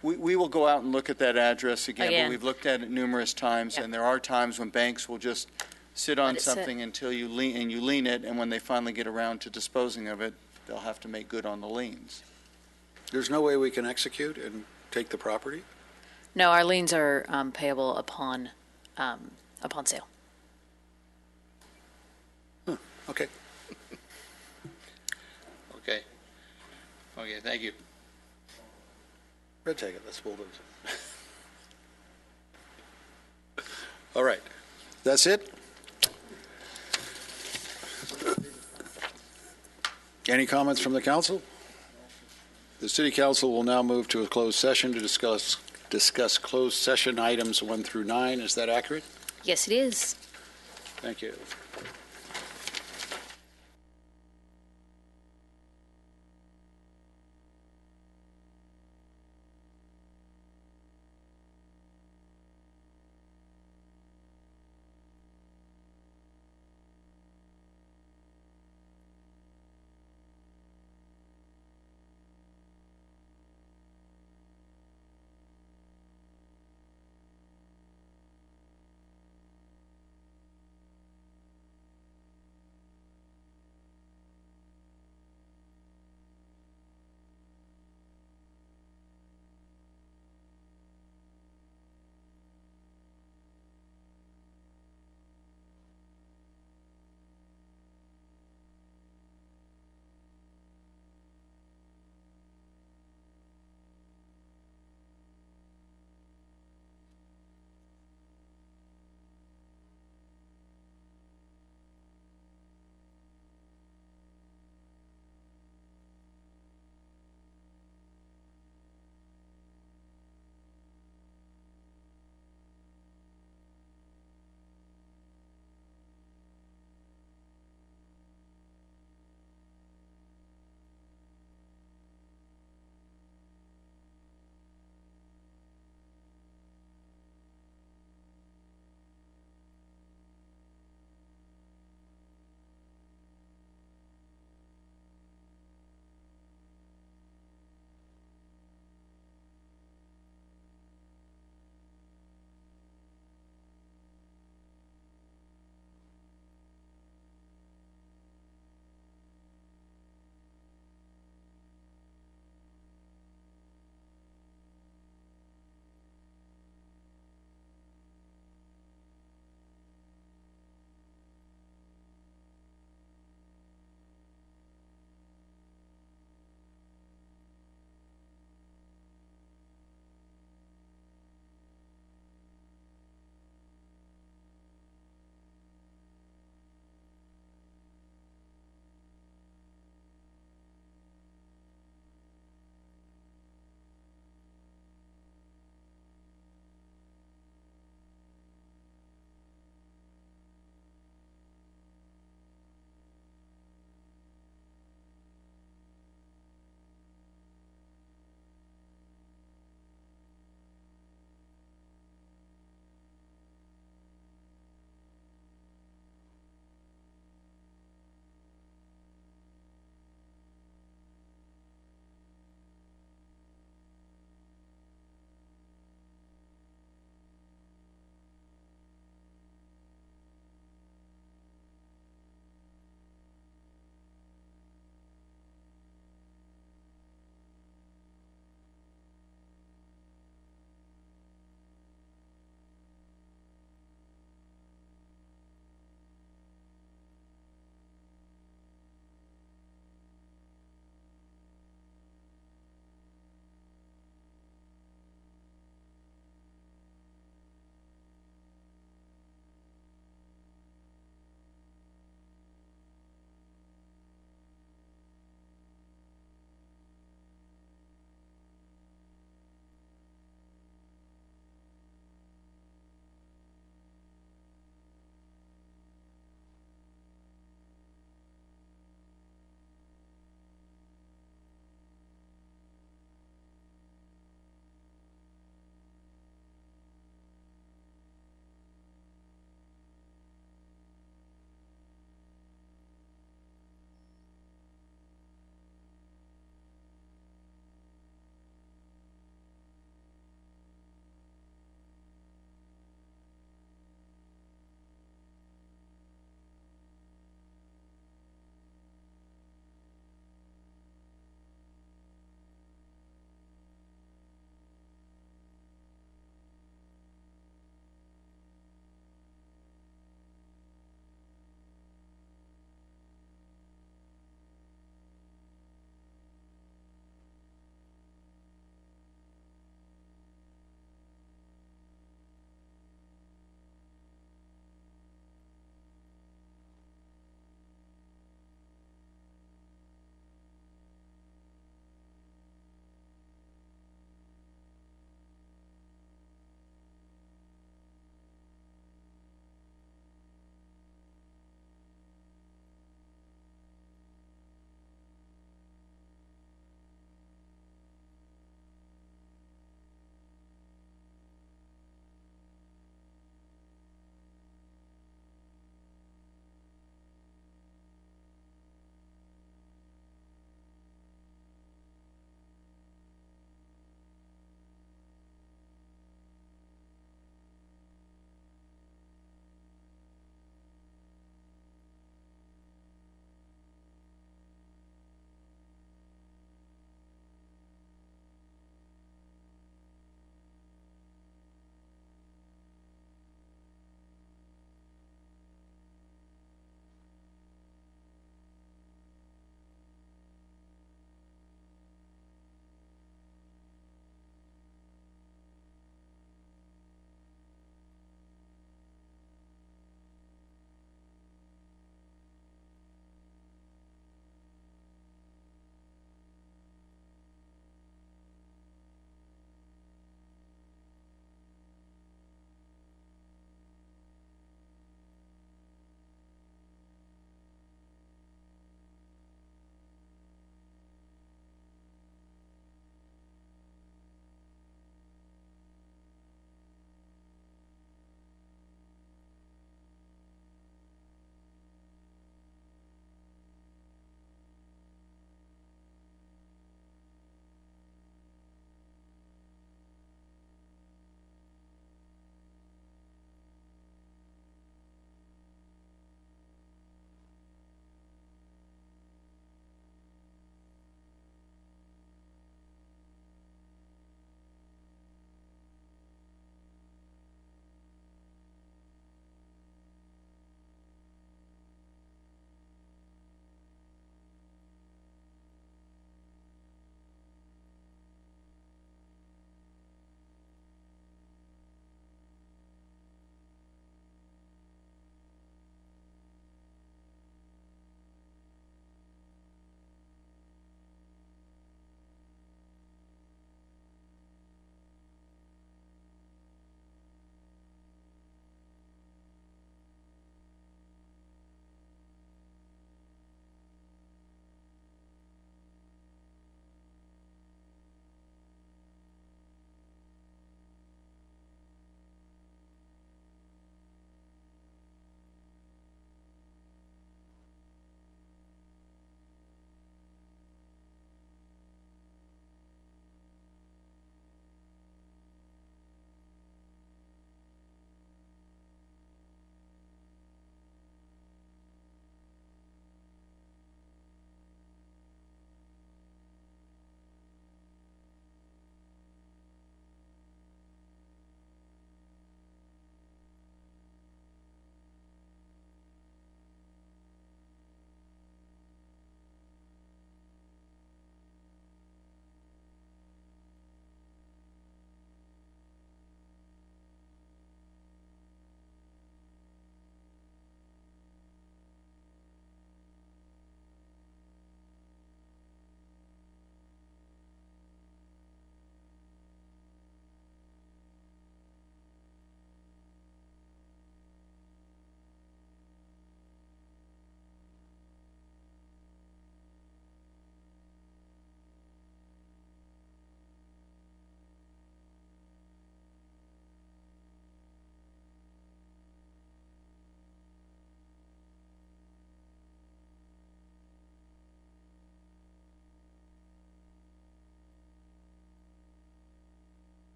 We will go out and look at that address again, Again. but we've looked at it numerous times, Yep. and there are times when banks will just sit on Let it sit. something until you lean it, and when they finally get around to disposing of it, they'll have to make good on the liens. there's no way we can execute and take the property? No, our liens are payable upon sale. Okay. Okay. Okay, thank you. Red tag it, let's bulldoze it. All right. That's it? Any comments from the council? The city council will now move to a closed session to discuss closed session items 1 through 9. Is that accurate? Yes, it is. Thank you.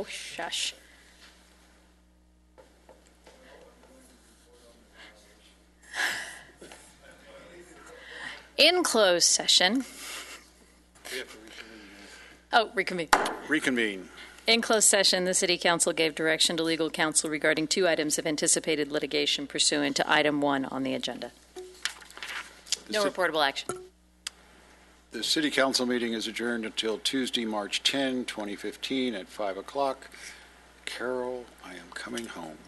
Oh, shush. In closed session. Oh, reconvene. Reconvene. In closed session, the City Council gave direction to legal counsel regarding 2 items of anticipated litigation pursuant to item 1 on the agenda. No reportable action. The City Council meeting is adjourned until Tuesday, March 10, 2015 at 5 o'clock. Carol, I am coming home.